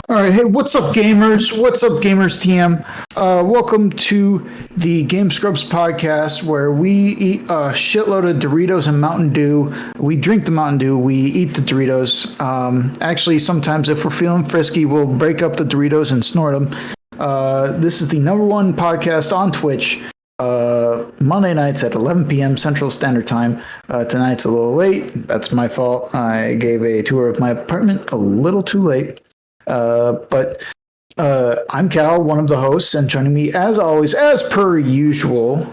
All right, hey, what's up, gamers? What's up, gamers TM? Welcome to the Game Scrubs podcast, where we eat a shitload of Doritos and Mountain Dew. We drink the Mountain Dew, we eat the Doritos. Actually, sometimes if we're feeling frisky, we'll break up the Doritos and snort them. This is the number one podcast on Twitch. Monday nights at 11 p.m. Central Standard Time. Tonight's a little late. That's my fault. I gave a tour of my apartment a little too late. But I'm Cal, one of the hosts, and joining me, as always, as per usual,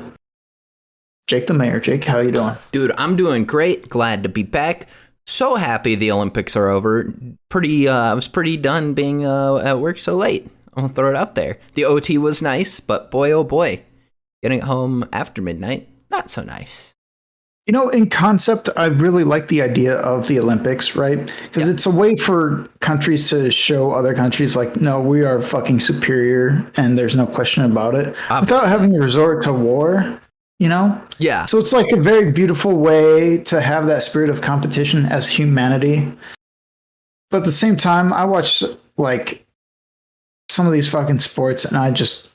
Jake the Mayor. Jake, how you doing? Dude, I'm doing great. Glad to be back. So happy the Olympics are over. I was pretty done being at work so late. I'm gonna throw it out there. The OT was nice, but boy, oh boy, getting home after midnight, not so nice. You know, in concept, I really like the idea of the Olympics, right? Because it's a way for countries to show other countries, like, no, we are fucking superior, and there's no question about it, without having to resort to war, you know? Yeah. So it's like a very beautiful way to have that spirit of competition as humanity. But at the same time, I watch, like, some of these fucking sports, and I just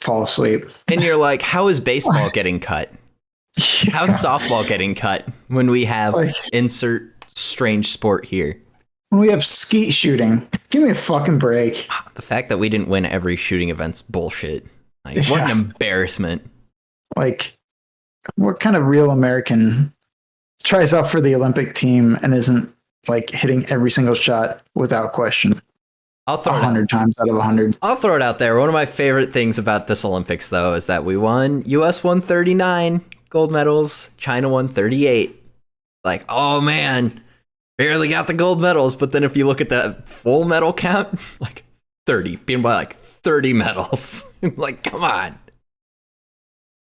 fall asleep. And you're like, how is baseball getting cut? How's softball getting cut when we have insert strange sport here? When we have skeet shooting. Give me a fucking break. The fact that we didn't win every shooting event's bullshit. Like, what an embarrassment. Like, what kind of real American tries out for the Olympic team and isn't, like, hitting every single shot without question? I'll throw 100 times out of 100. I'll throw it out there. One of my favorite things about this Olympics, though, is that we won. US won 39 gold medals. China won 38. Like, oh man, barely got the gold medals. But then if you look at the full medal count, like 30, being by like 30 medals. Like, come on.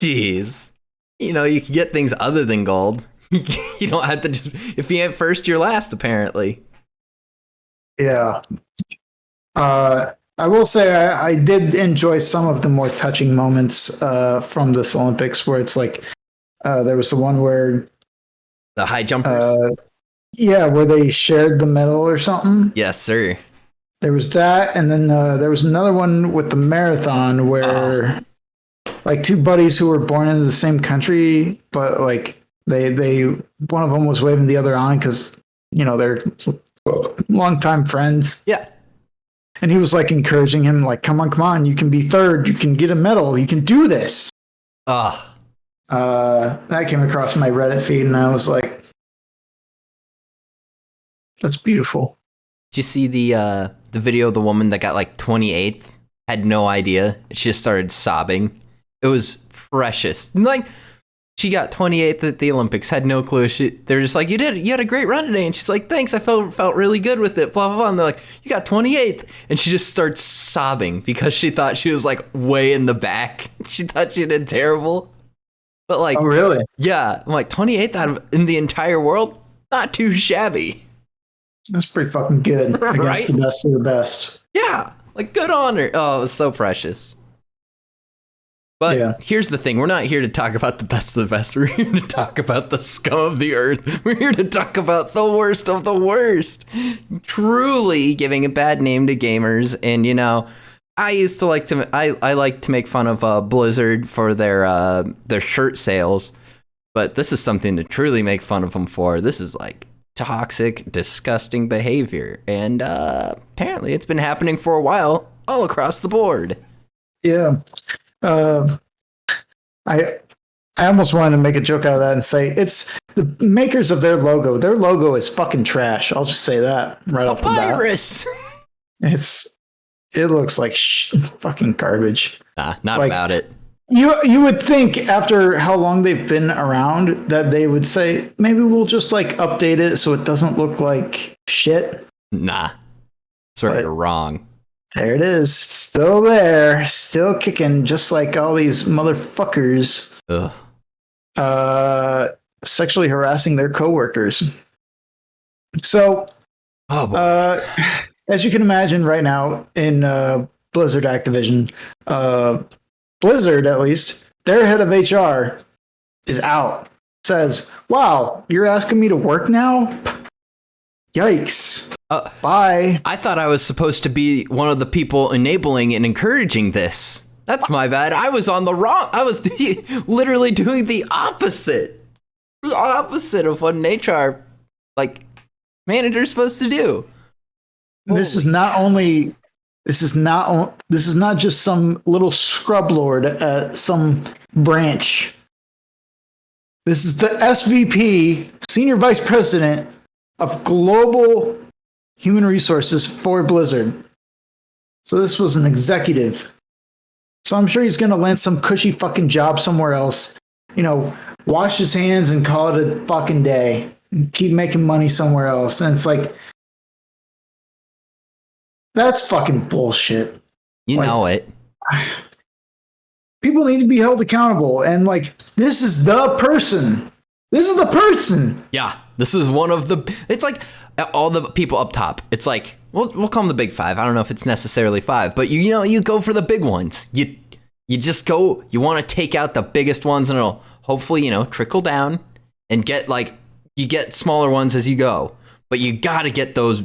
Jeez. You know, you can get things other than gold. You don't have to just, if you ain't first, you're last, apparently. Yeah. I will say I did enjoy some of the more touching moments from this Olympics, where it's like there was the one where the high jumpers, where they shared the medal or something. Yes, sir. There was that, and then there was another one with the marathon where like two buddies who were born into the same country, but like they one of them was waving the other on because, you know, they're longtime friends. Yeah. And he was like encouraging him, like, come on, you can be third, you can get a medal, you can do this. That came across my Reddit feed, and I was like, that's beautiful. Did you see the video of the woman that got like 28th? Had no idea. She just started sobbing. It was precious. Like, she got 28th at the Olympics, had no clue. They're just like, you had a great run today. And she's like, thanks, I felt really good with it, blah, blah, blah. And they're like, you got 28th. And she just starts sobbing because she thought she was like way in the back. She thought she did terrible. But like, oh, really? Yeah. I'm like, 28th in the entire world? Not too shabby. That's pretty fucking good. Right? Against the best of the best. Yeah. Like, good on her. Oh, it was so precious. But Here's the thing. We're not here to talk about the best of the best. We're here to talk about the scum of the earth. We're here to talk about the worst of the worst. Truly giving a bad name to gamers. And, you know, I used to like to... I like to make fun of Blizzard for their shirt sales. But this is something to truly make fun of them for. This is, like, toxic, disgusting behavior. And apparently it's been happening for a while all across the board. Yeah. I almost wanted to make a joke out of that and say it's the makers of their logo. Their logo is fucking trash. I'll just say that right off the bat. Virus. It looks like fucking garbage. Nah, not like, about it. You would think after how long they've been around that they would say maybe we'll just like update it so it doesn't look like shit. Nah, sort of wrong. There it is. Still there. Still kicking, just like all these motherfuckers. Ugh. Sexually harassing their coworkers. So, as you can imagine right now in Blizzard Activision, Blizzard, at least, their head of HR is out. Says, wow, you're asking me to work now? Yikes. Bye. I thought I was supposed to be one of the people enabling and encouraging this. That's my bad. I was on the wrong. I was literally doing the opposite. The opposite of what an HR manager is supposed to do. This is not just some little scrub lord at some branch. This is the SVP, Senior Vice President of Global Human Resources for Blizzard. So this was an executive. So I'm sure he's going to land some cushy fucking job somewhere else. Wash his hands and call it a fucking day. And keep making money somewhere else. And it's like, that's fucking bullshit. You know it. People need to be held accountable. And this is the person. This is the person. Yeah, this is one of the. It's like all the people up top. It's like we'll call them the big five. I don't know if it's necessarily five, but you go for the big ones. You just go. You want to take out the biggest ones, and it'll hopefully trickle down and get you get smaller ones as you go. But you got to get those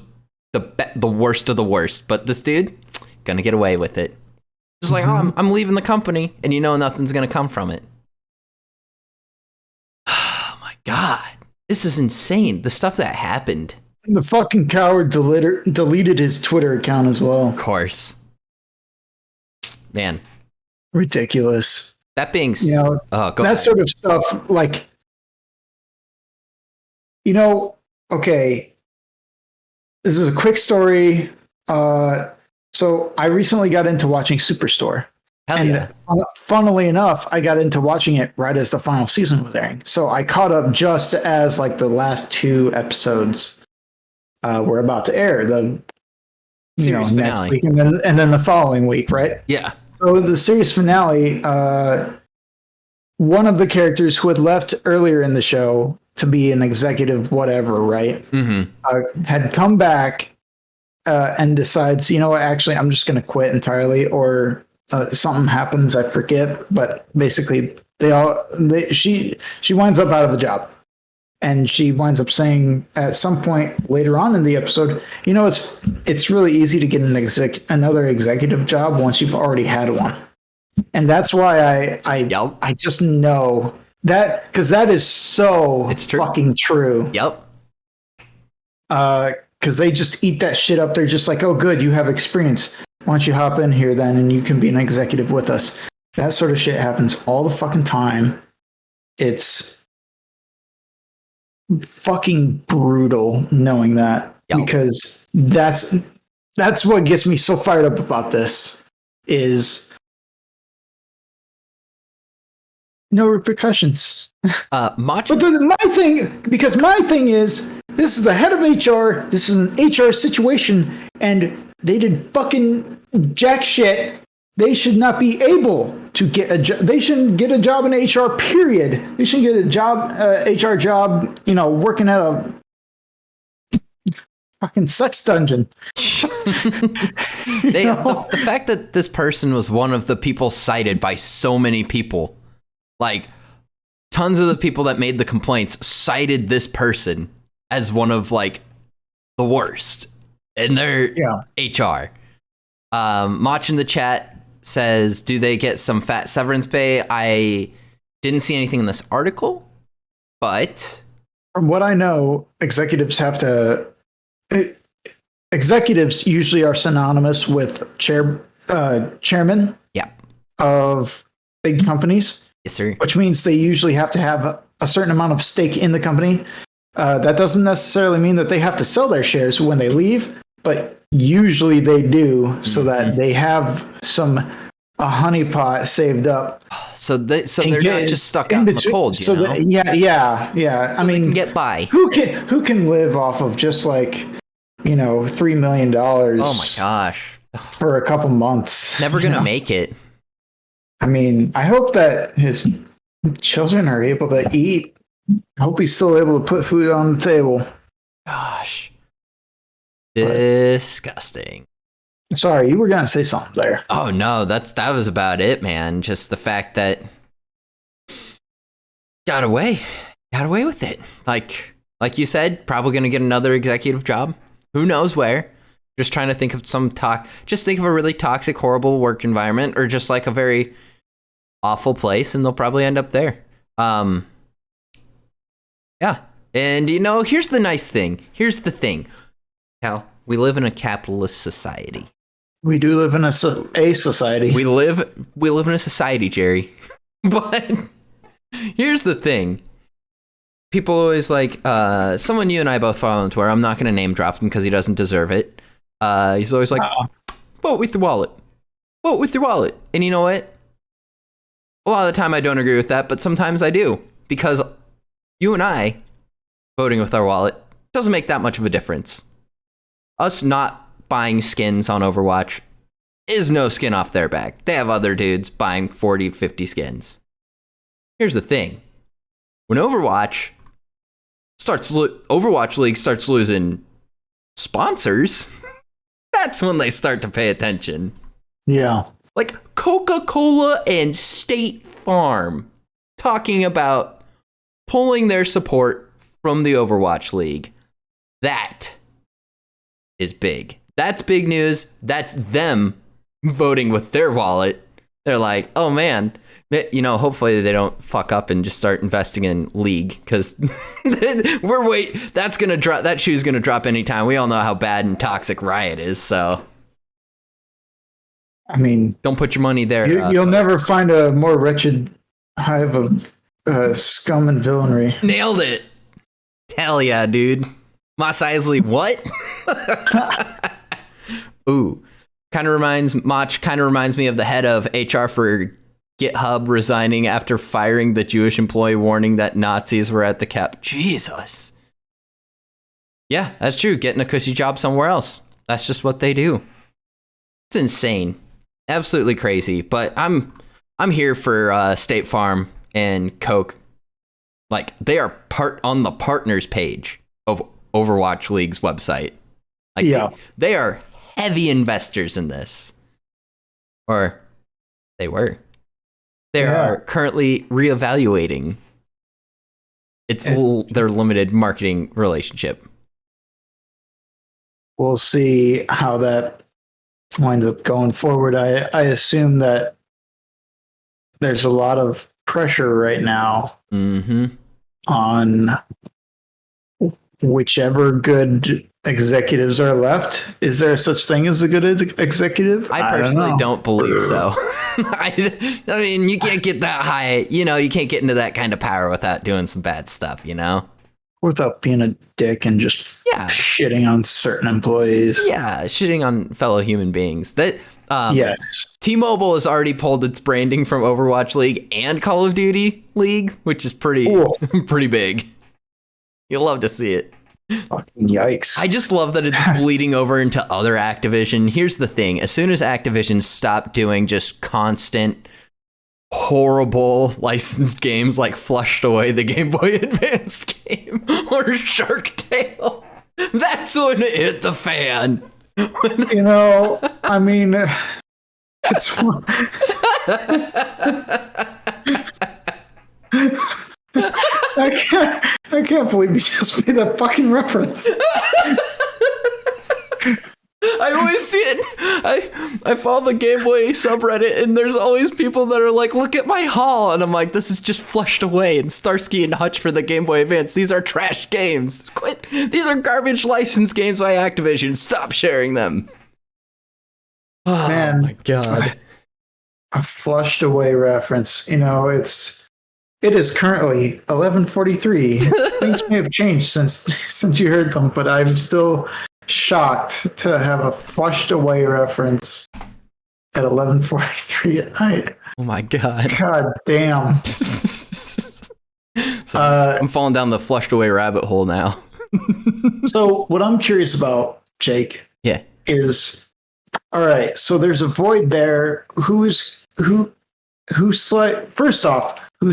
the worst of the worst. But this dude gonna get away with it. Just like, oh, I'm leaving the company, and nothing's gonna come from it. Oh my god, this is insane. The stuff that happened. The fucking coward deleted his Twitter account as well. Of course, man. Ridiculous. That being, go ahead. That sort of stuff, okay. This is a quick story. So I recently got into watching Superstore. Hell yeah. Funnily enough, I got into watching it right as the final season was airing. So I caught up just as the last 2 episodes were about to air. The series finale. Next week and then the following week, right? Yeah. So the series finale, one of the characters who had left earlier in the show to be an executive whatever, right? Mm-hmm. Had come back and decides, actually, I'm just going to quit entirely, or something happens, I forget. But basically, she winds up out of the job, and she winds up saying at some point later on in the episode, it's really easy to get another executive job once you've already had one, and that's why I just know that, because that is so it's true. Fucking true. Yep. Because they just eat that shit up. They're just like, oh, good, you have experience. Why don't you hop in here then, and you can be an executive with us? That sort of shit happens all the fucking time. It's fucking brutal knowing that, because that's what gets me so fired up about this is no repercussions. But my thing is, this is the head of HR. This is an HR situation, and they did fucking jack shit. They should not be able to get a job. They shouldn't get a job in HR, period. They shouldn't get a job, HR job, working at a fucking sex dungeon. The fact that this person was one of the people cited by so many people, tons of the people that made the complaints cited this person as one of the worst in their HR. Mach in the chat says, do they get some fat severance pay? I didn't see anything in this article, but from what I know, executives usually are synonymous with chairman of big companies. Yes, sir. Which means they usually have to have a certain amount of stake in the company. That doesn't necessarily mean that they have to sell their shares when they leave, but usually they do, so that they have a honeypot saved up. So they're not just stuck out in the cold. Yeah. So I mean, they can get by. Who can live off of just $3 million? Oh my gosh! For a couple months, never gonna make it. I mean, I hope that his children are able to eat. I hope he's still able to put food on the table. Gosh. Disgusting. Sorry, you were going to say something there. Oh, no, that was about it, man. Just the fact that got away with it. Like you said, probably going to get another executive job. Who knows where? Just trying to think of just think of a really toxic, horrible work environment, or just like a very awful place, and they'll probably end up there. Yeah. And here's the nice thing. Here's the thing. Cal, we live in a capitalist society. We do live in a society. We live in a society, Jerry. But here's the thing. People always like, someone you and I both follow on Twitter, I'm not going to name drop him because he doesn't deserve it. He's always like, vote with your wallet. Vote with your wallet. And you know what? A lot of the time I don't agree with that, but sometimes I do. Because you and I voting with our wallet doesn't make that much of a difference. Us not buying skins on Overwatch is no skin off their back. They have other dudes buying 40, 50 skins. Here's the thing. When Overwatch League starts losing sponsors, that's when they start to pay attention. Yeah. Like Coca-Cola and State Farm talking about pulling their support from the Overwatch League. That is big. That's big news. That's them voting with their wallet. They're like, oh man, hopefully they don't fuck up and just start investing in League, because that shoe's gonna drop anytime. We all know how bad and toxic Riot is, so I mean, don't put your money there. You'll never find a more wretched hive of scum and villainy. Nailed it. Hell yeah, dude. Mos Eisley, what? Ooh. Kind of reminds me of the head of HR for GitHub resigning after firing the Jewish employee, warning that Nazis were at the cap. Jesus. Yeah, that's true. Getting a cushy job somewhere else. That's just what they do. It's insane. Absolutely crazy. But I'm here for State Farm and Coke. Like, they are on the partners page of Overwatch League's website. Like, yeah. They are heavy investors in this. Or they were. They are currently reevaluating their limited marketing relationship. We'll see how that winds up going forward. I assume that there's a lot of pressure right now on whichever good executives are left. Is there such thing as a good executive? I personally don't believe so. I mean, you can't get that high, you can't get into that kind of power without doing some bad stuff, Without being a dick and just shitting on certain employees. Yeah, shitting on fellow human beings. That yes. T-Mobile has already pulled its branding from Overwatch League and Call of Duty League, which is pretty big. You'll love to see it. Fucking yikes. I just love that it's bleeding over into other Activision. Here's the thing. As soon as Activision stopped doing just constant, horrible licensed games like Flushed Away, the Game Boy Advance game, or Shark Tale, that's when it hit the fan. I mean, it's I can't believe you just made that fucking reference. I always see it. I follow the Game Boy subreddit, and there's always people that are like, look at my haul. And I'm like, this is just Flushed Away and Starsky and Hutch for the Game Boy Advance. These are trash games. Quit. These are garbage licensed games by Activision. Stop sharing them. Oh, man, my God. A Flushed Away reference. It is currently 11:43. Things may have changed since you heard them, but I'm still shocked to have a Flushed Away reference at 11:43 at night. Oh my God. God damn. I'm falling down the Flushed Away rabbit hole now. So what I'm curious about, Jake, is, all right, so there's a void there. Who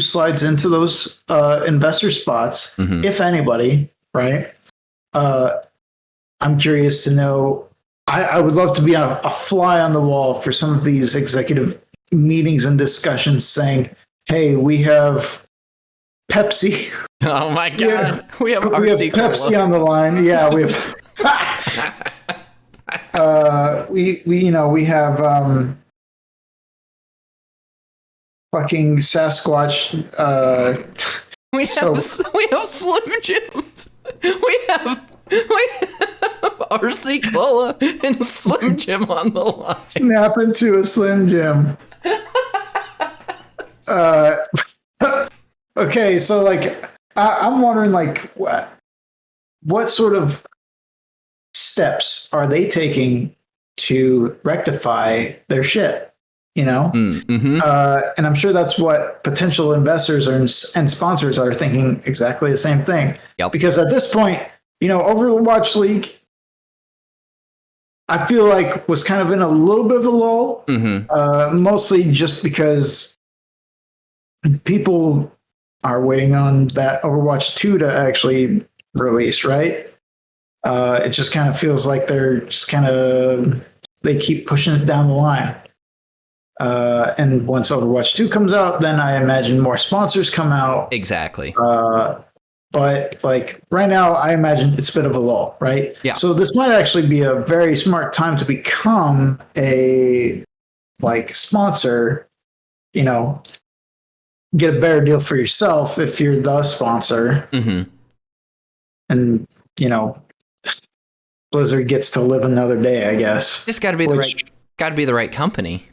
slides into those investor spots, if anybody, right? I'm curious to know. I would love to be a fly on the wall for some of these executive meetings and discussions saying, hey, we have Pepsi. Oh my God. We have Pepsi on the line. Yeah, we have We have fucking Sasquatch. We So- have Slim Jims. We have RC Cola and Slim Jim on the line. Snap into a Slim Jim. Okay, so like I'm wondering like what sort of steps are they taking to rectify their shit? You know, Mm-hmm. and I'm sure that's what potential investors and sponsors are thinking exactly the same thing. Yep. Because at this point, Overwatch League, I feel like was kind of in a little bit of a lull, mostly just because people are waiting on that Overwatch 2 to actually release, right? It just kind of feels like they keep pushing it down the line. And once Overwatch 2 comes out, then I imagine more sponsors come out. Exactly. But like right now, I imagine it's a bit of a lull, right? Yeah. So this might actually be a very smart time to become a sponsor, get a better deal for yourself if you're the sponsor. Mm-hmm. And, Blizzard gets to live another day, I guess. Just got to be the right company.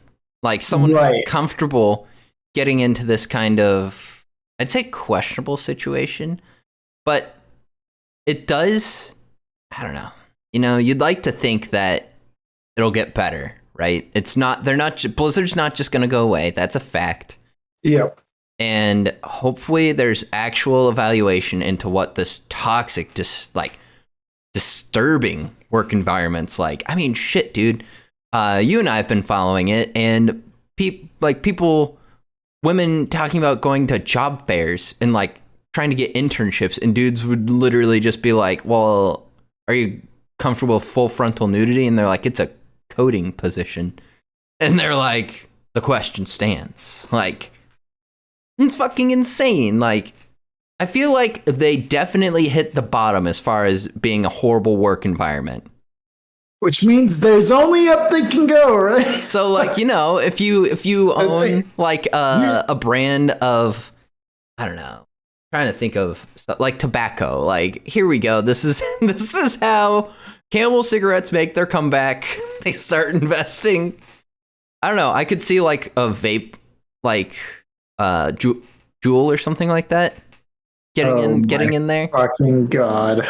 Like someone who's comfortable getting into this kind of, I'd say, questionable situation, but it does. I don't know. You'd like to think that it'll get better, right? Blizzard's not just going to go away. That's a fact. Yep. And hopefully there's actual evaluation into what this toxic, disturbing work environment's like. I mean, shit, dude. You and I have been following it, and women talking about going to job fairs and trying to get internships, and dudes would literally just be like, well, are you comfortable with full frontal nudity? And they're like, it's a coding position. And they're like, the question stands. It's fucking insane. I feel like they definitely hit the bottom as far as being a horrible work environment. Which means there's only up they can go, right? So, if you own a brand of, I don't know, trying to think of tobacco. Here we go. This is how Camel cigarettes make their comeback. They start investing. I don't know. I could see a vape, Juul or something like that, getting in there. Fucking God.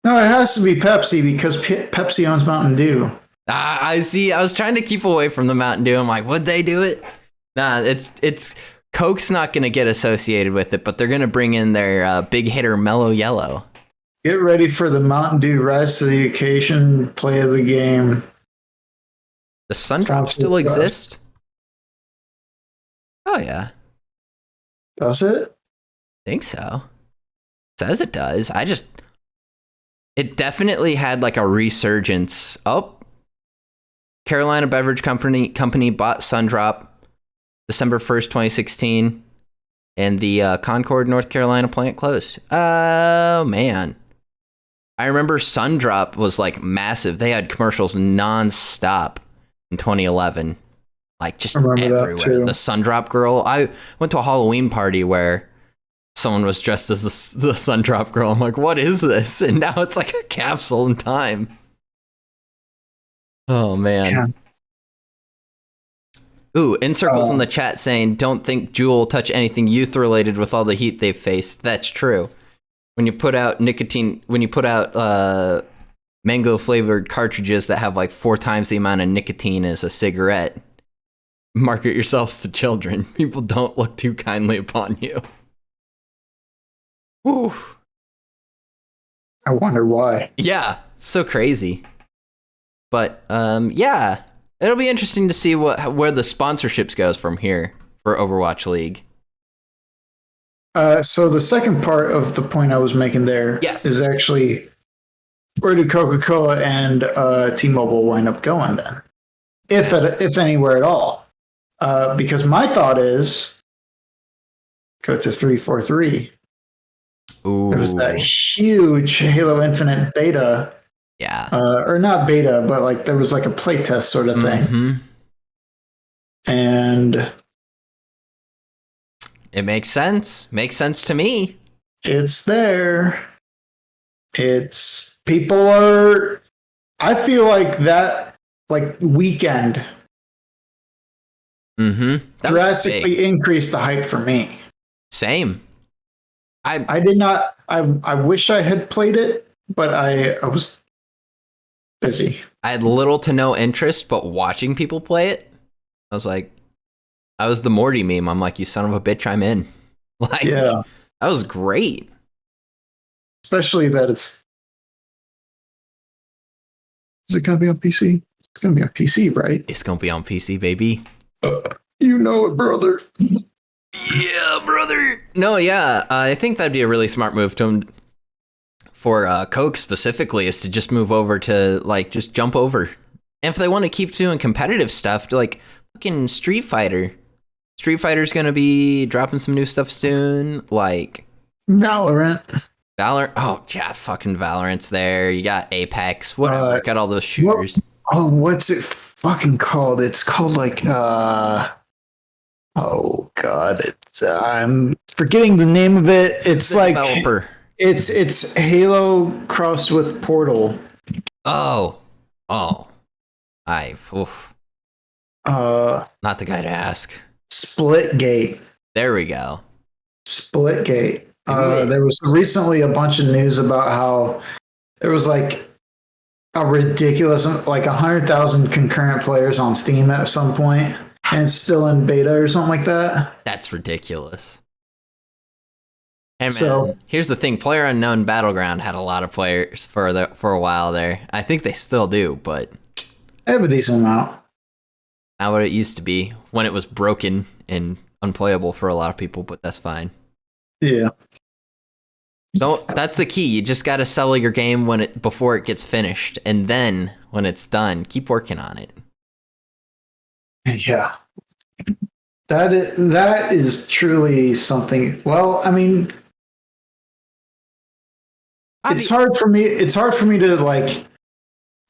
No, it has to be Pepsi because Pepsi owns Mountain Dew. I see. I was trying to keep away from the Mountain Dew. I'm like, would they do it? Nah, it's Coke's not going to get associated with it, but they're going to bring in their big hitter Mellow Yellow. Get ready for the Mountain Dew rise to the occasion, play of the game. The Sundrop still exist? Oh, yeah. Does it? I think so. Says it does. It definitely had a resurgence. Oh, Carolina Beverage Company bought Sundrop December 1st, 2016, and the Concord, North Carolina plant closed. Oh, man. I remember Sundrop was massive. They had commercials nonstop in 2011. Just everywhere. The Sundrop girl. I went to a Halloween party where someone was dressed as the Sundrop girl. I'm like, what is this? And now it's a capsule in time. Oh, man. Yeah. Ooh, in circles in the chat saying, don't think Juul will touch anything youth-related with all the heat they've faced. That's true. When you put out mango-flavored cartridges that have 4 times the amount of nicotine as a cigarette, market yourselves to children. People don't look too kindly upon you. Ooh. I wonder why. Yeah, so crazy. But yeah, it'll be interesting to see where the sponsorships goes from here for Overwatch League. So the second part of the point I was making there is actually, where do Coca-Cola and T-Mobile wind up going then, if anywhere at all? Because my thought is go to 343. There was that Ooh, huge Halo Infinite beta, yeah. or not beta, but like there was like a playtest sort of thing, Mm-hmm. and It makes sense. Makes sense to me. it's there. It's people are. I feel like that like weekend Mm-hmm. That was big. drastically increased the hype for me. Same. I did not. I wish I had played it, but I was busy. I had little to no interest, but watching people play it, I was like, I was the Morty meme. I'm like, you son of a bitch, I'm in. Like, Yeah, that was great. especially that it's. Is it gonna be on PC? It's gonna be on PC, right? It's gonna be on PC, baby. You know it, brother. Yeah, brother. No, yeah, I think that'd be a really smart move for Coke specifically, is to just move over to like just jump over. And if they want to keep doing competitive stuff, to like fucking Street Fighter. Street Fighter's gonna be dropping some new stuff soon. Like Valorant. Valorant. Oh, yeah, fucking Valorant's there. You got Apex. Whatever. Got all those shooters. What's it fucking called? It's called like oh god, it's I'm forgetting the name of it. It's The like developer. it's Halo crossed with Portal. Oh. Oof. Not the guy to ask. Splitgate. There we go. Splitgate. There was recently a bunch of news about how there was like a ridiculous, like 100,000 concurrent players on Steam at some point, and it's still in beta or something like that. That's ridiculous. Hey man, So- here's the thing: PlayerUnknown Battleground had a lot of players for a while there. I think they still do, but I have a decent amount. not what it used to be when it was broken and unplayable for a lot of people. But that's fine. Yeah. That's the key. You just got to sell your game before it gets finished, and then when it's done, keep working on it. Yeah. That is truly something. Well, I mean, it's hard for me to like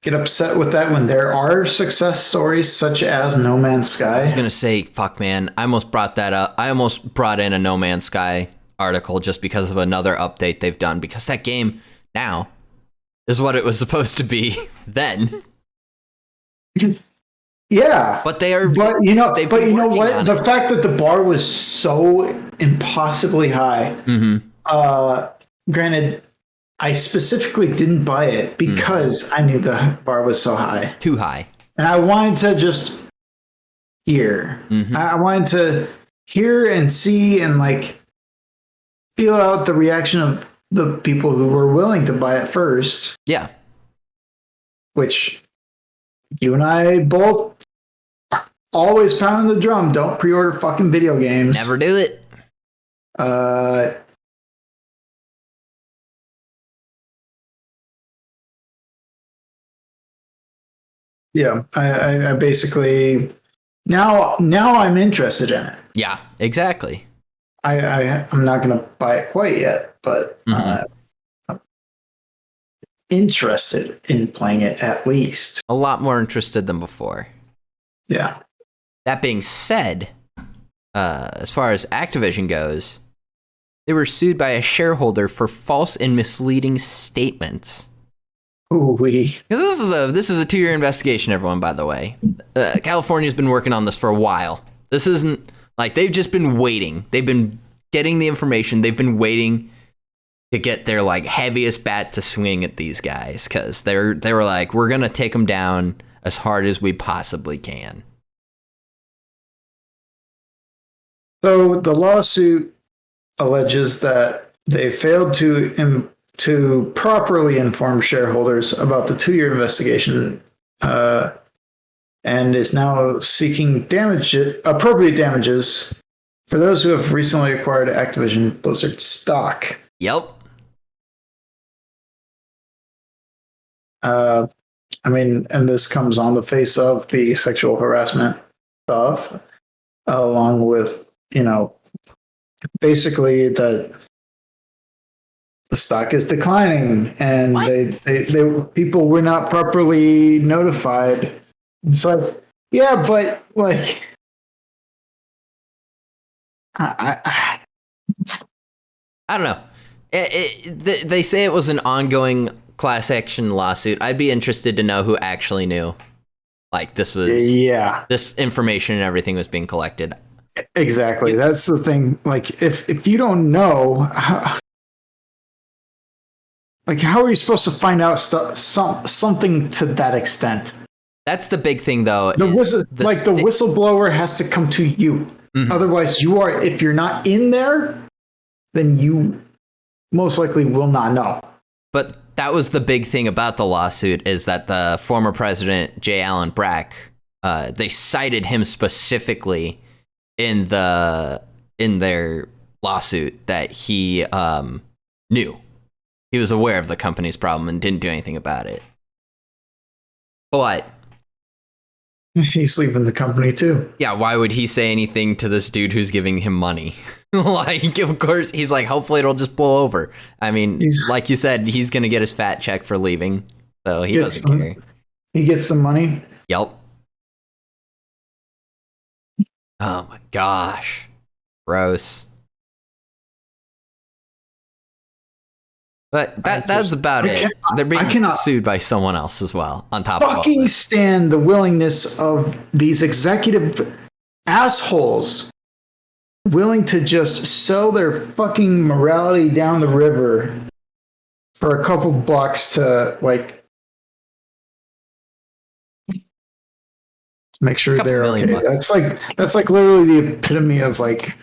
get upset with that when there are success stories such as No Man's Sky. I was gonna say, fuck, man. I almost brought that up. I almost brought in a No Man's Sky article just because of another update they've done, because that game now is what it was supposed to be then. Yeah. But they are. But you know they've been working what? on The it. fact that the bar was so impossibly high. Mm-hmm. Granted, I specifically didn't buy it because I knew the bar was so high. Too high. And I wanted to just hear. Mhm. I wanted to hear and see and like feel out the reaction of the people who were willing to buy it first, Yeah. which you and I both are always pounding the drum. Don't pre-order fucking video games. Never do it. Yeah, I basically now I'm interested in it. Yeah. Exactly. I'm not going to buy it quite yet, but I'm interested in playing it at least. A lot more interested than before. Yeah. That being said, as far as Activision goes, they were sued by a shareholder for false and misleading statements. Ooh wee. This is a 2-year investigation, everyone. By the way, California's been working on this for a while. This isn't like they've just been waiting. They've been getting the information. They've been waiting to get their like heaviest bat to swing at these guys, because they were like, we're gonna take them down as hard as we possibly can. So the lawsuit alleges that they failed to properly inform shareholders about the 2-year investigation, and is now seeking appropriate damages for those who have recently acquired Activision Blizzard stock. Yep. I mean, and this comes on the face of the sexual harassment stuff, along with, basically that the stock is declining, and What? they people were not properly notified. It's like, yeah, but like, I I don't know. They say it was an ongoing class action lawsuit. I'd be interested to know who actually knew. Like this was yeah, this information and everything was being collected. exactly. That's the thing. Like, if you don't know, like, how are you supposed to find out something to that extent? That's the big thing, though. The whistleblower has to come to you. Mhm. Otherwise, if you're not in there, then you most likely will not know. But that was the big thing about the lawsuit is that the former president, J. Allen Brack, they cited him specifically in their lawsuit that he knew. He was aware of the company's problem and didn't do anything about it. But He's leaving the company too. yeah, why would he say anything to this dude who's giving him money? Like, of course, he's like, hopefully it'll just blow over. I mean, like you said, he's going to get his fat check for leaving. So he doesn't care. He gets the money. Yep. Oh my gosh. Gross. But that's about it. They're being sued by someone else as well, on top of all fucking this. stand the willingness of these executive assholes willing to just sell their fucking morality down the river for a couple bucks to, like, make sure they're okay. $2 million. That's like literally the epitome of, like,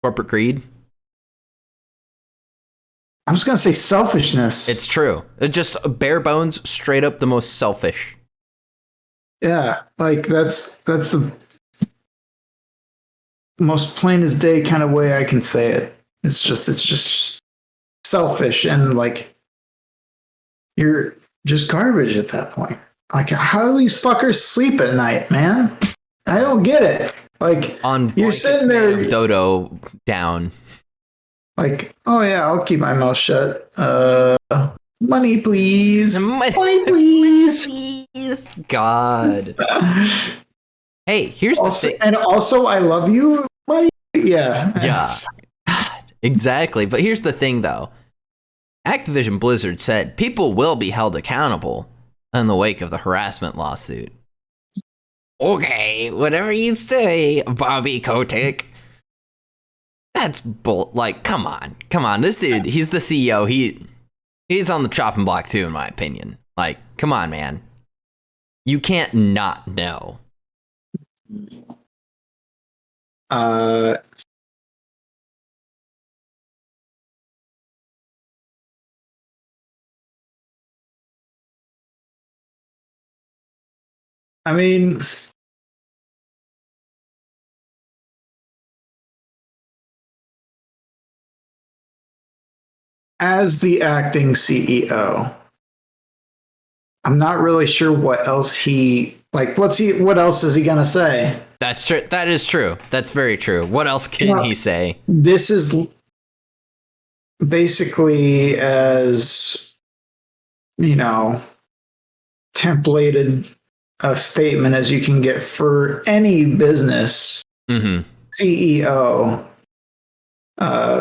Corporate greed. I was gonna say selfishness. It's true. It's just bare bones, straight up the most selfish. Yeah, like that's the most plain as day kind of way I can say it. It's just selfish, and like you're just garbage at that point. Like, how do these fuckers sleep at night, man? I don't get it. Like, On you're sitting there, Dodo down. like, oh yeah, I'll keep my mouth shut. Money, please. Money, please. Please. God. Hey, here's the thing. And also, I love you. Money. Yeah. Yeah. God, exactly. But here's the thing, though. Activision Blizzard said people will be held accountable in the wake of the harassment lawsuit. Okay, whatever you say, Bobby Kotick. That's like, come on. This dude, he's the CEO. He's on the chopping block too, in my opinion. Like, come on, man. You can't not know. I mean, as the acting CEO, I'm not really sure what else what else is he gonna say? That's true. That is true. That's very true. What else can he say? This is basically as, templated a statement as you can get for any business CEO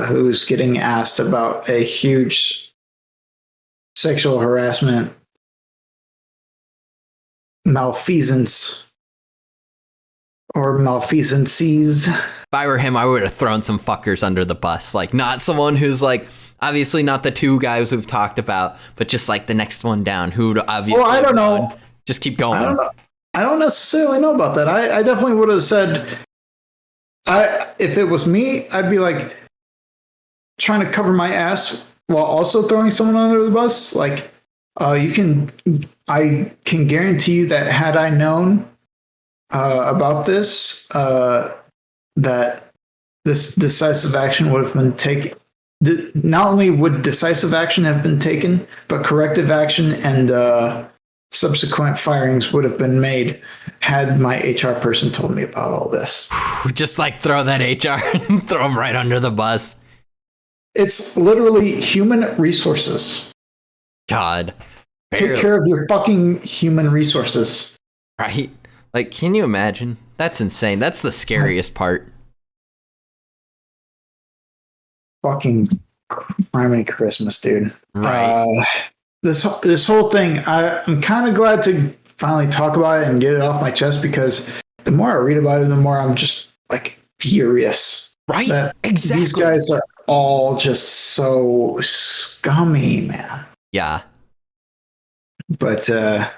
who's getting asked about a huge sexual harassment malfeasance or malfeasancies. If I were him, I would have thrown some fuckers under the bus. Like, not someone who's like, obviously not the two guys we've talked about, but just like the next one down who'd obviously. Well, I don't know. Just keep going. I don't necessarily know about that. I definitely would have said, if it was me, I'd be like trying to cover my ass while also throwing someone under the bus. Like, I can guarantee you that had I known about this, that this decisive action would have been taken. Not only would decisive action have been taken, but corrective action and subsequent firings would have been made had my HR person told me about all this. Just like throw that HR and throw him right under the bus. It's literally human resources. God. Take care of your fucking human resources. Right? Like, can you imagine? That's insane. That's the scariest part. Fucking Criminy Christmas, dude. Right. This whole thing, I'm kind of glad to finally talk about it and get it off my chest, because the more I read about it, the more I'm just like furious. Right? That Exactly. These guys are all just so scummy, man. Yeah. But I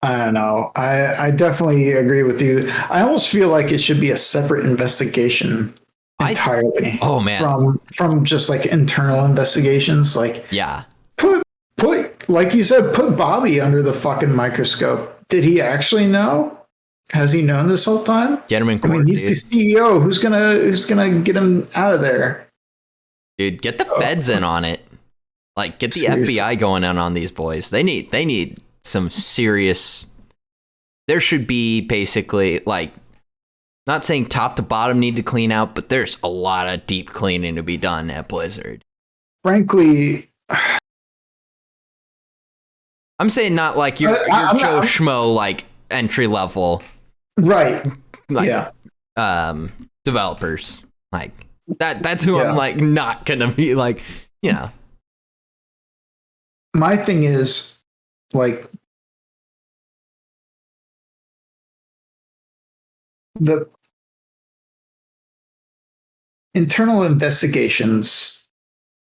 don't know. I definitely agree with you. I almost feel like it should be a separate investigation entirely. Oh man. From just like internal investigations. Like, Yeah. put like you said, put Bobby under the fucking microscope. Did he actually know? Has he known this whole time? Get him in court. I mean, he's dude. the CEO. Who's gonna get him out of there? Dude, get the feds in on it. Like, get the Seriously. FBI going in on these boys. They need some serious. There should be basically, like, not saying top to bottom need to clean out, but there's a lot of deep cleaning to be done at Blizzard. Frankly, I'm saying not like your I'm Joe not- Schmo, like, entry level, right? like, Yeah. developers. Like, that's who Yeah. I'm, like, not gonna be, like, you know. My thing is, like, the internal investigations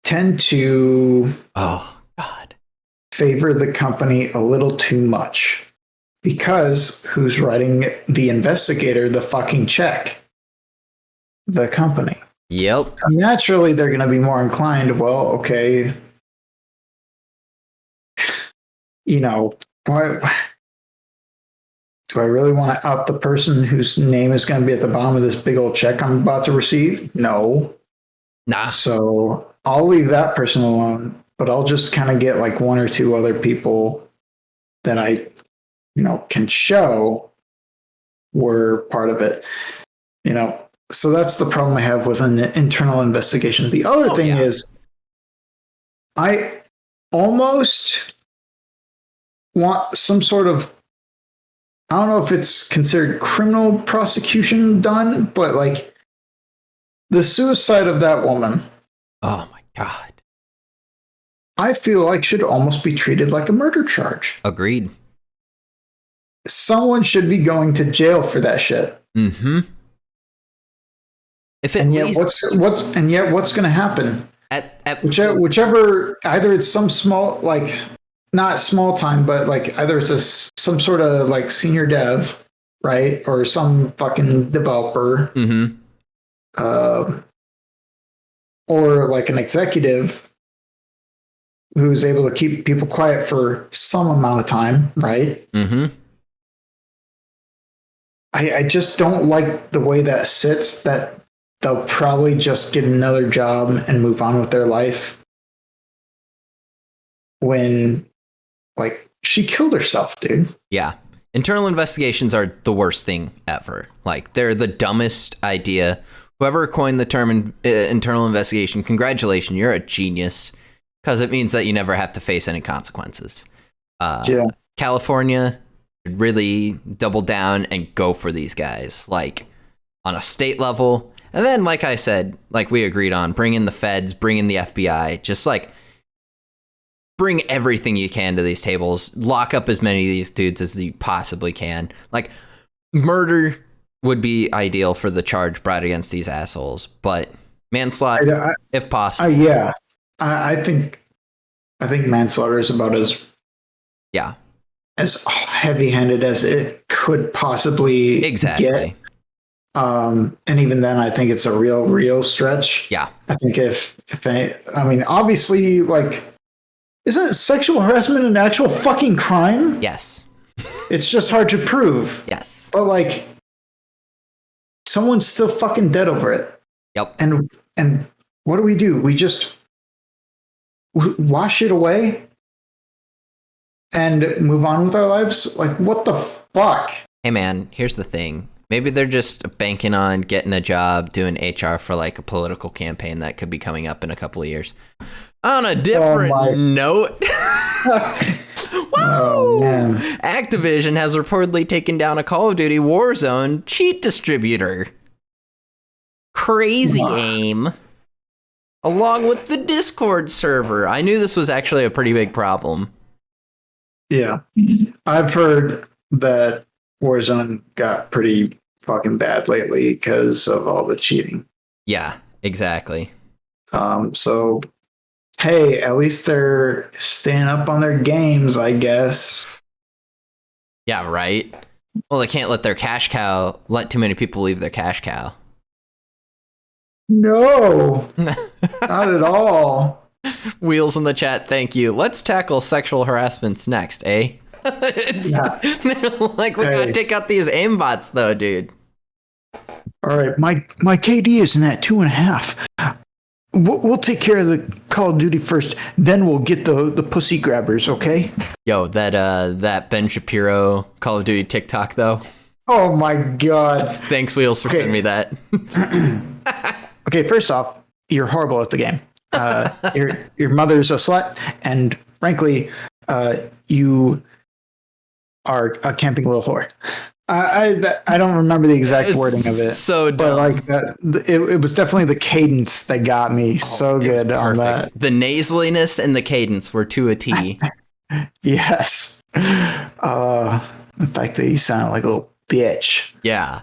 tend to Oh, God. favor the company a little too much, because who's writing the investigator the fucking check? The company. Yep. So naturally, they're going to be more inclined. Well, okay, you know, why do I really want to out the person whose name is going to be at the bottom of this big old check I'm about to receive? No. Nah. So I'll leave that person alone, but I'll just kind of get like one or two other people that I, can show were part of it, So that's the problem I have with an internal investigation. The other thing is, I almost want some sort of, I don't know if it's considered criminal prosecution done, but like the suicide of that woman, Oh, my God. I feel like should almost be treated like a murder charge. Agreed. Someone should be going to jail for that shit. Mm-hmm. If it And yet, least what's going to happen? at Whichever, either it's some small, like, not small time, but like either it's some sort of like senior dev, right, or some fucking developer, mm-hmm. or like an executive who's able to keep people quiet for some amount of time, right? Mm-hmm. I just don't like the way that sits, that they'll probably just get another job and move on with their life when, like, she killed herself, dude. Yeah. Internal investigations are the worst thing ever. Like, they're the dumbest idea. Whoever coined the term internal investigation, congratulations, you're a genius, because it means that you never have to face any consequences. Yeah. California should really double down and go for these guys, like, on a state level. And then, like I said, like we agreed on, bring in the feds, bring in the FBI, just like bring everything you can to these tables, lock up as many of these dudes as you possibly can. Like, murder would be ideal for the charge brought against these assholes, but manslaughter, if possible. I think manslaughter is about as heavy-handed as it could possibly get. And even then, I think it's a real stretch. Yeah. I think obviously, like, isn't sexual harassment an actual fucking crime? Yes. It's just hard to prove. Yes. But like, someone's still fucking dead over it. Yep. And what do? We just wash it away and move on with our lives? Like, what the fuck? Hey man, here's the thing. Maybe they're just banking on getting a job doing HR for like a political campaign that could be coming up in a couple of years. On a different note, Oh, man. Activision has reportedly taken down a Call of Duty Warzone cheat distributor. Crazy Aim. Along with the Discord server. I knew this was actually a pretty big problem. Yeah. I've heard that Warzone got pretty fucking bad lately because of all the cheating. Yeah, exactly. So, hey, at least they're staying up on their games, I guess. Yeah, right? Well, they can't let too many people leave their cash cow. No, not at all. Wheels in the chat, thank you. Let's tackle sexual harassments next, eh? They're like, we gotta take out these aimbots, though, dude. All right, my KD isn't at 2.5. We'll take care of the Call of Duty first, then we'll get the pussy grabbers, okay? Yo, that Ben Shapiro Call of Duty TikTok, though. Oh my god. Thanks, Wheels, for sending me that. Okay, first off, you're horrible at the game. Your mother's a slut, and frankly, you are a camping little whore. I don't remember the exact wording of it. So dumb. But like that, it was definitely the cadence that got me so good on that. The nasaliness and the cadence were to a T. Yes. The fact that you sound like a little bitch. Yeah.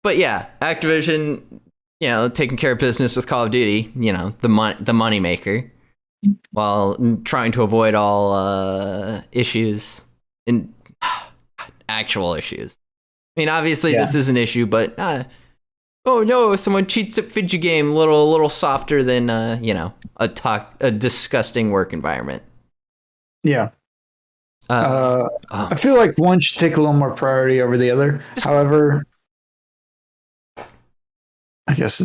But yeah, Activision, taking care of business with Call of Duty, the money maker, while trying to avoid all issues and actual issues. I mean, obviously this is an issue, but oh no, someone cheats at Fidget game, a little softer than a disgusting work environment. Yeah. I feel like one should take a little more priority over the other. However, I guess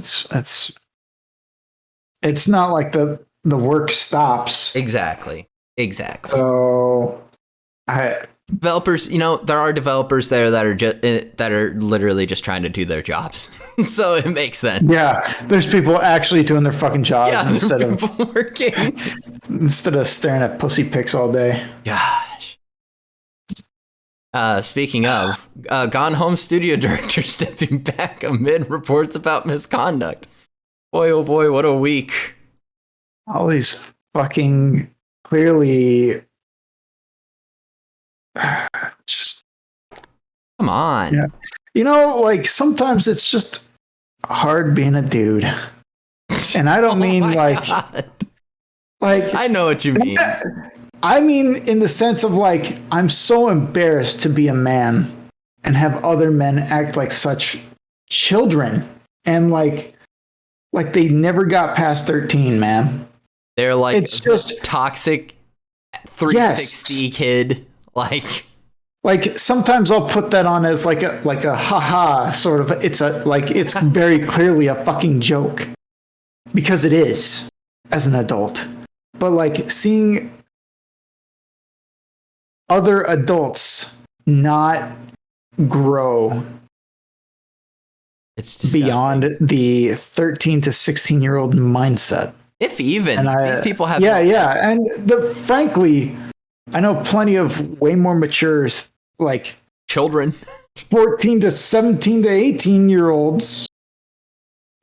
it's not like the work stops. Exactly. So developers, there are developers there that are literally just trying to do their jobs. So it makes sense. Yeah, there's people actually doing their fucking jobs instead of working. Instead of staring at pussy pics all day. Gosh. Speaking of, Gone Home studio director stepping back amid reports about misconduct. Boy, oh boy, what a week. All these fucking clearly just come on. Yeah. Like sometimes it's just hard being a dude. And I don't mean God. like I know what you mean. I mean in the sense of like I'm so embarrassed to be a man and have other men act like such children and like they never got past 13, man. They're like it's just toxic 360 kid. Like sometimes I'll put that on as like a haha sort of. It's very clearly a fucking joke because it is as an adult. But like seeing other adults not grow it's beyond the 13 to 16-year-old mindset. If even these people have and frankly, I know plenty of way more mature like children, 14 to 17 to 18-year-olds,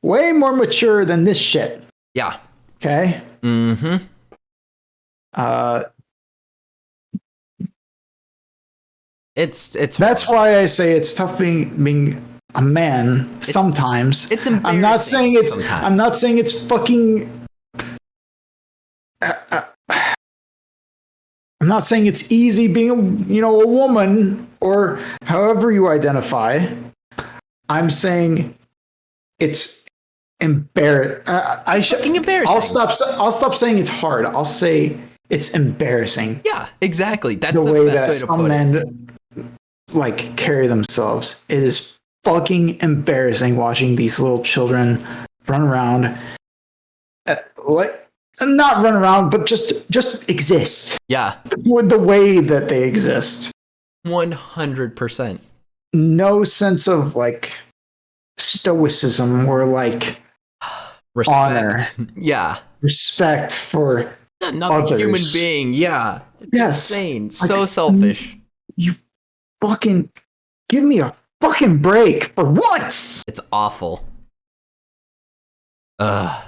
way more mature than this shit. Yeah. Okay. Mm-hmm. It's that's why I say it's tough being a man sometimes. It's embarrassing. I'm not saying it's fucking I'm not saying it's easy being a woman or however you identify. I'm saying it's embarrassing. Embarrassing. I'll stop saying it's hard. I'll say it's embarrassing. Yeah, exactly. That's the way best that way to some put men like carry themselves. It is fucking embarrassing watching these little children run around, not run around, but just exist. Yeah, with the way that they exist. 100%. no sense of like stoicism or like Respect. honor, Yeah. respect for Another others. human being. Yeah. It's Yes. insane. Like, So selfish. You fucking give me a fucking break for once. It's awful. Ugh.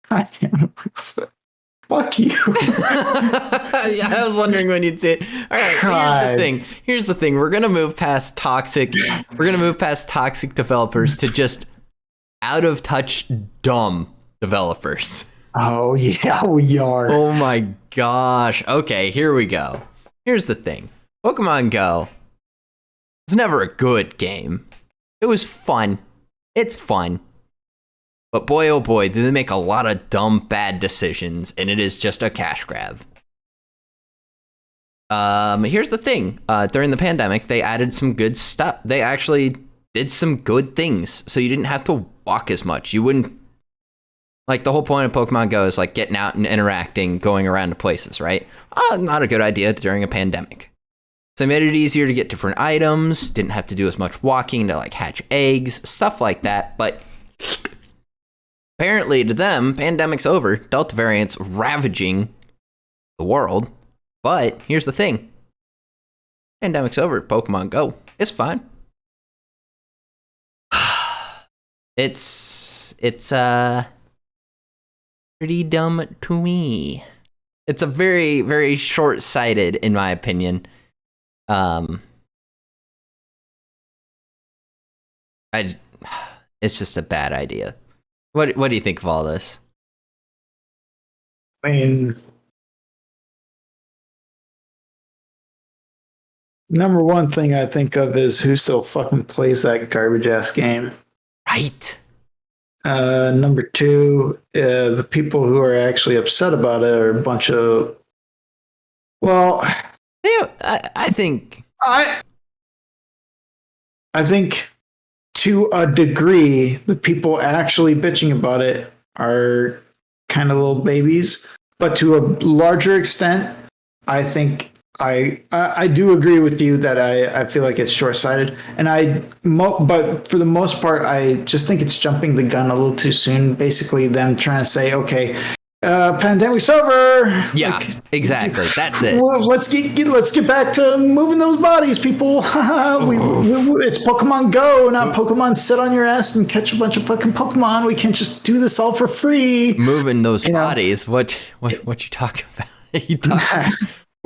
God damn it. Fuck you. Yeah, I was wondering when you'd say it. All right, God. Here's the thing. We're gonna move past toxic. We're gonna move past toxic developers to just out of touch dumb developers. Oh yeah, we are. Oh my gosh. Okay, here we go. Here's the thing. Pokemon Go was never a good game. It was fun. It's fun. But boy, oh boy, did they make a lot of dumb, bad decisions, and it is just a cash grab. Here's the thing. During the pandemic, they added some good stuff. They actually did some good things, so you didn't have to walk as much. You wouldn't... Like, the whole point of Pokemon Go is, like, getting out and interacting, going around to places, right? Not a good idea during a pandemic. So they made it easier to get different items, didn't have to do as much walking to, like, hatch eggs, stuff like that, but... Apparently, to them, pandemic's over. Delta variant's ravaging the world. But here's the thing. Pandemic's over. Pokemon Go. It's fine. It's pretty dumb to me. It's a very, very short-sighted, in my opinion. It's just a bad idea. What do you think of all this? I mean, number one thing I think of is who still fucking plays that garbage ass game. Right. Number two, the people who are actually upset about it are a bunch of. Well, Yeah, I think. I think to a degree, the people actually bitching about it are kind of little babies. But to a larger extent, I think I do agree with you that I feel like it's short-sighted. And but for the most part, I just think it's jumping the gun a little too soon. Basically, them trying to say, okay, pandemic's over. Yeah, exactly. That's it. Well, let's get back to moving those bodies, people. It's Pokemon Go, not Pokemon sit on your ass and catch a bunch of fucking Pokemon. We can't just do this all for free. Moving those bodies. What you talking about? You talking?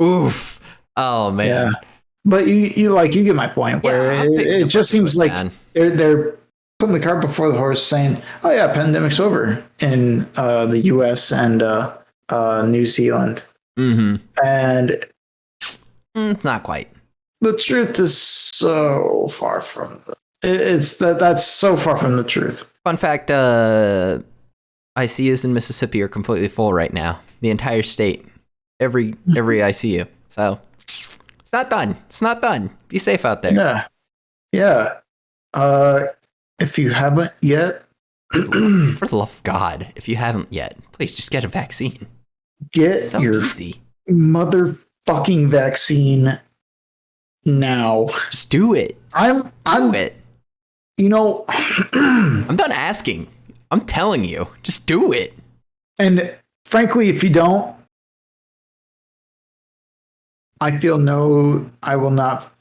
Oof. Oh man. Yeah. But you get my point. Where it just seems like they're putting the cart before the horse, saying, "Oh yeah, pandemic's over in the U.S. and New Zealand." Mm-hmm. And it's not quite. The truth is so far from that's so far from the truth. Fun fact: ICUs in Mississippi are completely full right now. The entire state, every ICU. So it's not done. It's not done. Be safe out there. Yeah. If you haven't yet, for the love of God, if you haven't yet, please just get a vaccine. Get so your easy. Motherfucking vaccine now. Just do it. Do it. You know, I'm done asking. I'm telling you, just do it. And frankly, if you don't, I will not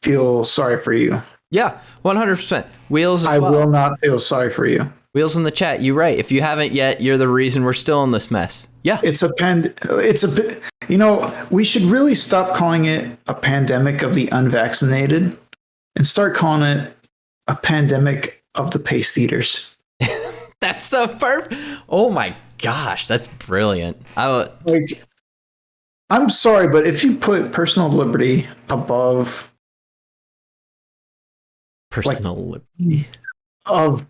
feel sorry for you. Yeah, 100%. Wheels as well. I will not feel sorry for you. Wheels in the chat, you're right. If you haven't yet, you're the reason we're still in this mess. Yeah. We should really stop calling it a pandemic of the unvaccinated and start calling it a pandemic of the paste eaters. That's so perfect. Oh my gosh, that's brilliant. I'm sorry, but if you put personal liberty above liberty of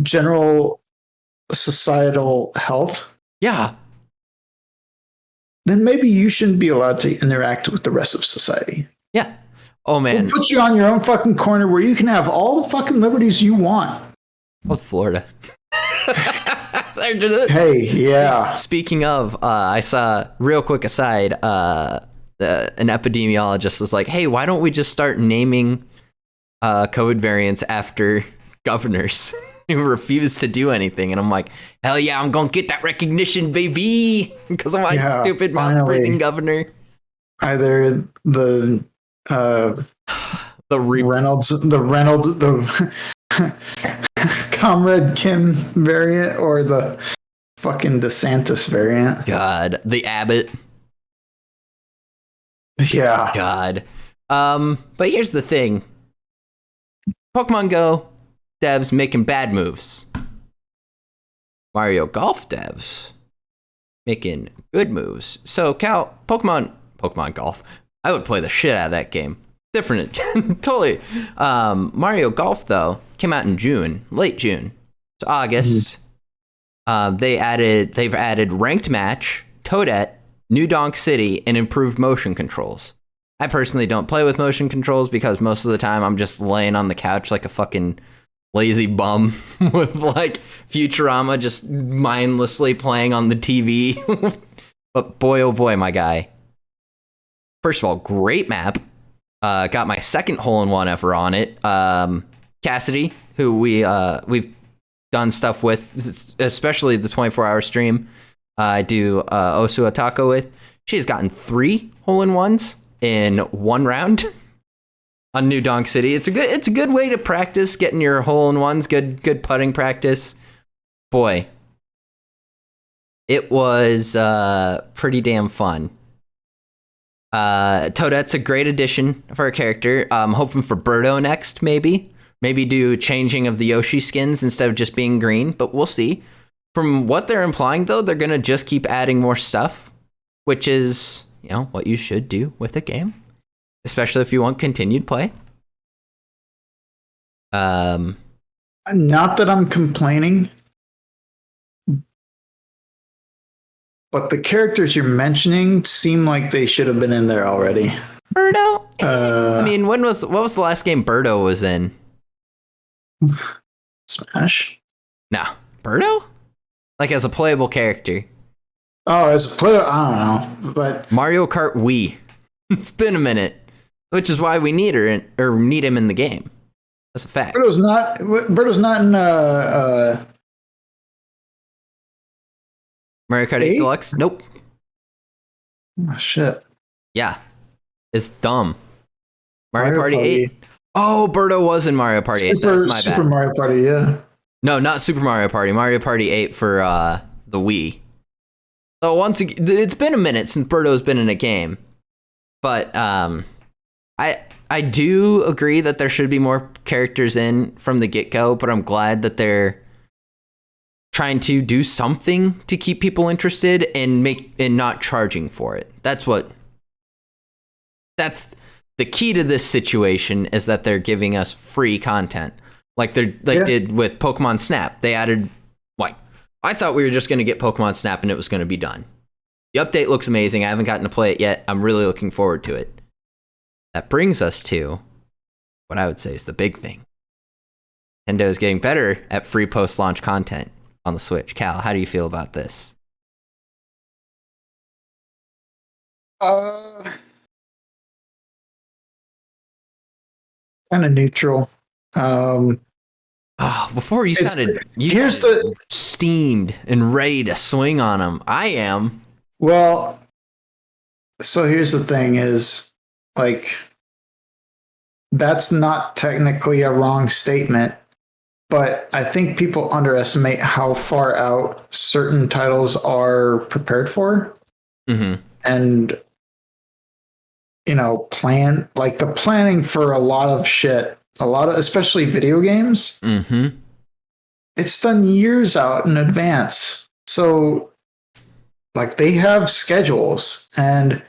general societal health, yeah, then maybe you shouldn't be allowed to interact with the rest of society. Yeah. Oh man. We'll put you on your own fucking corner where you can have all the fucking liberties you want. Well, Florida. Hey, yeah. Speaking of, I saw, real quick aside, an epidemiologist was like, hey, why don't we just start naming COVID variants after governors who refuse to do anything? And I'm like, hell yeah, I'm gonna get that recognition, baby, because I'm like stupid mouth breathing governor. Either the Comrade Kim variant or the fucking DeSantis variant. God, the Abbott. Yeah. God. But here's the thing. Pokemon Go devs making bad moves. Mario Golf devs making good moves. So Cal, Pokemon Golf, I would play the shit out of that game. Different, totally. Mario Golf though came out in June, late June. It's August. They've added ranked match, Toadette, New Donk City, and improved motion controls. I personally don't play with motion controls because most of the time I'm just laying on the couch like a fucking lazy bum with like Futurama just mindlessly playing on the TV. But boy, oh boy, my guy. First of all, great map. Got my second hole-in-one ever on it. Cassidy, who we've done stuff with, especially the 24-hour stream I do Osu Atako with. She's gotten 3 hole-in-ones in 1 round on New Donk City. It's a good way to practice getting your hole-in-ones, good putting practice. Boy, it was pretty damn fun. Toadette's a great addition for a character. I'm hoping for Birdo next, maybe do changing of the Yoshi skins instead of just being green, but we'll see. From what they're implying, though, they're gonna just keep adding more stuff, which is, what you should do with a game, especially if you want continued play. Not that I'm complaining, but the characters you're mentioning seem like they should have been in there already. Birdo? I mean, what was the last game Birdo was in? Smash? No. Birdo? Like as a playable character. Oh, as a player, I don't know. But Mario Kart Wii. It's been a minute. Which is why we need need him in the game. That's a fact. Birdo's not in Mario Kart 8 Deluxe? Nope. Oh shit. Yeah. It's dumb. Mario Party 8. Oh, Birdo was in Mario Party 8. That's my Super bad. Mario Party, yeah. No, not Super Mario Party. Mario Party 8 for the Wii. So once again, it's been a minute since Birdo's been in a game. But I do agree that there should be more characters in from the get-go, but I'm glad that they're trying to do something to keep people interested and not charging for it. That's the key to this situation, is that they're giving us free content. Like did with Pokemon Snap. They added, I thought we were just going to get Pokemon Snap and it was going to be done. The update looks amazing. I haven't gotten to play it yet. I'm really looking forward to it. That brings us to what I would say is the big thing. Nintendo is getting better at free post-launch content on the Switch. Cal, how do you feel about this? Kind of neutral. Before you sounded steamed and ready to swing on them. I am. Well, so here's the thing is, that's not technically a wrong statement, but I think people underestimate how far out certain titles are prepared for. Mm-hmm. And, the planning for a lot of shit, especially video games, mm-hmm. It's done years out in advance. So, they have schedules, and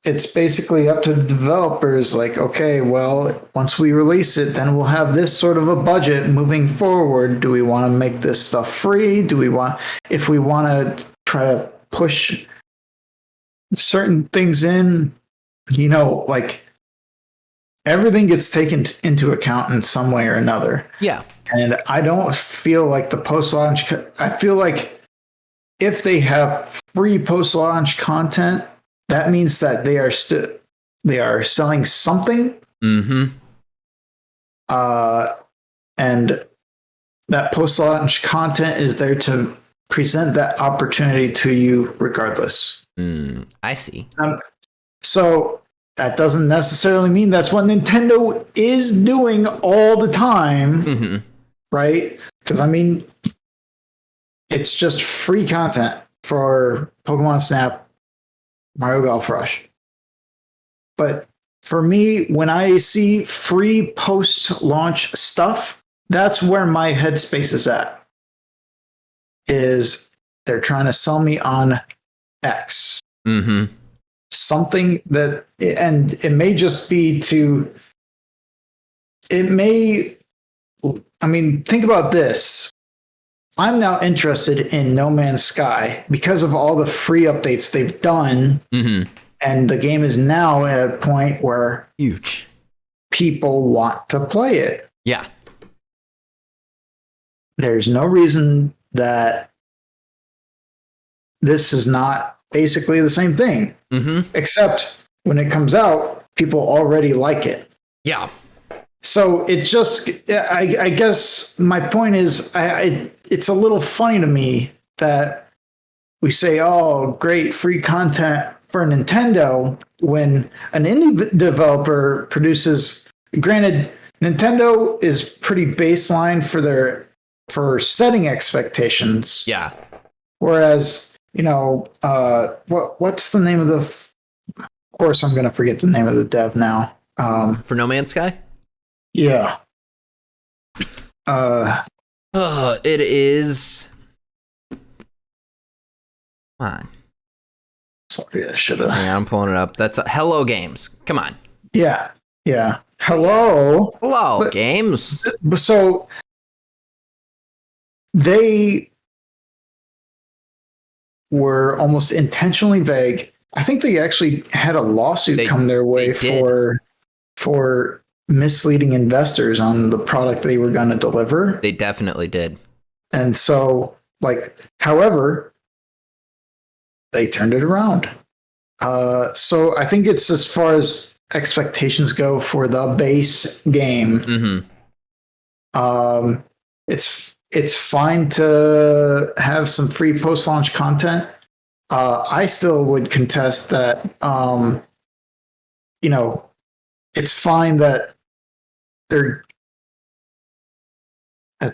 it's basically up to the developers. Okay, well, once we release it, then we'll have this sort of a budget moving forward. Do we want to make this stuff free? If we want to try to push certain things in, everything gets taken into account in some way or another. Yeah. And I don't feel like the post-launch, I feel like if they have free post-launch content, that means that they are selling something. Mm-hmm. And that post-launch content is there to present that opportunity to you regardless. I see. So that doesn't necessarily mean that's what Nintendo is doing all the time, right? Because I mean, it's just free content for Pokemon Snap, Mario Golf Rush. But for me, when I see free post-launch stuff, that's where my headspace is at. Is they're trying to sell me on X. Mm-hmm. Something that, and it may just be I mean, think about this. I'm now interested in No Man's Sky because of all the free updates they've done. And the game is now at a point where huge people want to play it. Yeah. There's no reason that this is not basically the same thing. Except when it comes out, people already like it. Yeah. So it's just, I guess my point is, it's a little funny to me that we say, oh, great free content for Nintendo when an indie developer produces. Granted, Nintendo is pretty baseline for setting expectations. Yeah. Whereas, what's the name of of course, I'm going to forget the name of the dev now. For No Man's Sky? Yeah. It is. Come on. Sorry, I should have. Yeah, I'm pulling it up. That's Hello Games. Come on. Yeah. Hello. Hello Games. So they were almost intentionally vague. I think they actually had a lawsuit come their way for misleading investors on the product they were going to deliver. They definitely did. And so, however, they turned it around. So I think it's as far as expectations go for the base game. It's fine to have some free post-launch content. I still would contest that. It's fine that they're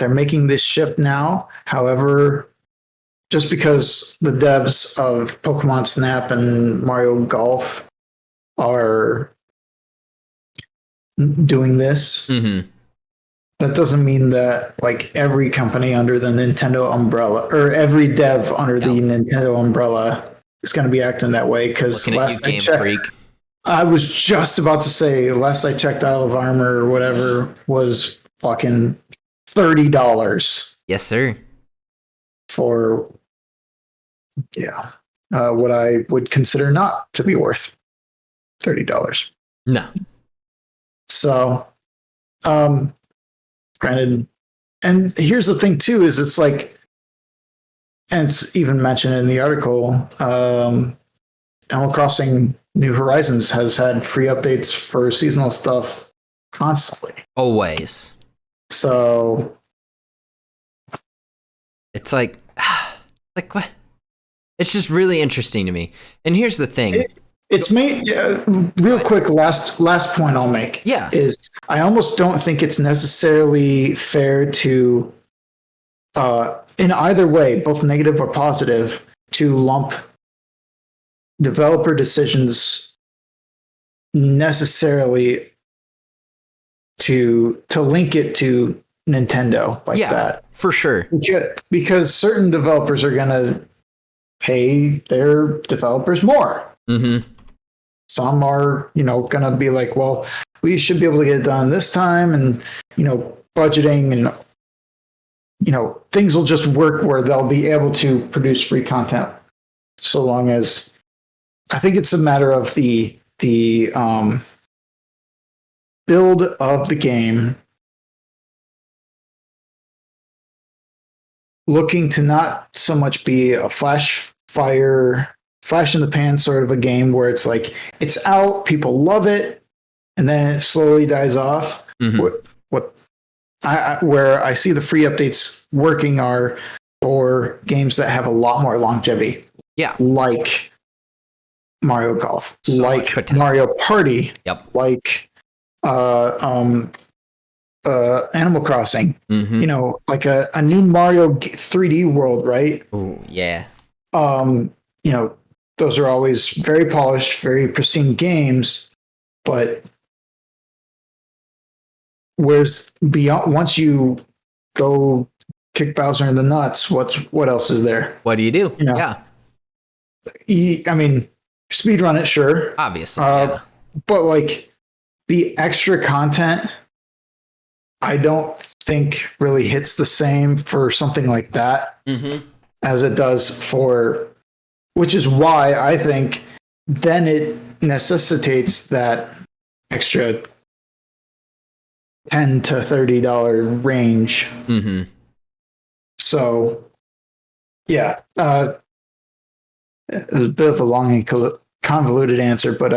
making this shift now. However, just because the devs of Pokemon Snap and Mario Golf are doing this, that doesn't mean that every company under the Nintendo umbrella or every dev under the Nintendo umbrella is going to be acting that way. Because last I checked, I was just about to say, last I checked, Isle of Armor or whatever was fucking $30. Yes, sir. For what I would consider not to be worth $30. No. So, granted, and here's the thing too: is it's and it's even mentioned in the article. Animal Crossing New Horizons has had free updates for seasonal stuff constantly. Always. So it's what? It's just really interesting to me. And here's the thing. It's made real quick. Last point I'll make. Yeah. Is I almost don't think it's necessarily fair to, in either way, both negative or positive, to lump developer decisions necessarily to link it to Nintendo that. For sure. Because certain developers are going to pay their developers more. Some are, going to be like, well, we should be able to get it done this time, and budgeting and things will just work where they'll be able to produce free content, so long as I think it's a matter of the build of the game looking to not so much be a flash fire flash in the pan sort of a game where it's like it's out, people love it, and then it slowly dies off. Where I see the free updates working are for games that have a lot more longevity. Yeah. Like Mario Golf, So like much Mario Party, Yep. like Animal Crossing. Mm-hmm. You know, like a new Mario 3D world, right? Ooh, yeah. You know, those are always very polished, very pristine games, but where's beyond once you go kick Bowser in the nuts, what else is there? What do you do? You know, Yeah. I mean, speed run it, sure. Obviously. Yeah. But like the extra content, I don't think really hits the same for something like that Mm-hmm. as it does for, which is why I think then it necessitates that extra $10 to $30 range. Mm-hmm. So, yeah, a bit of a long and convoluted answer, but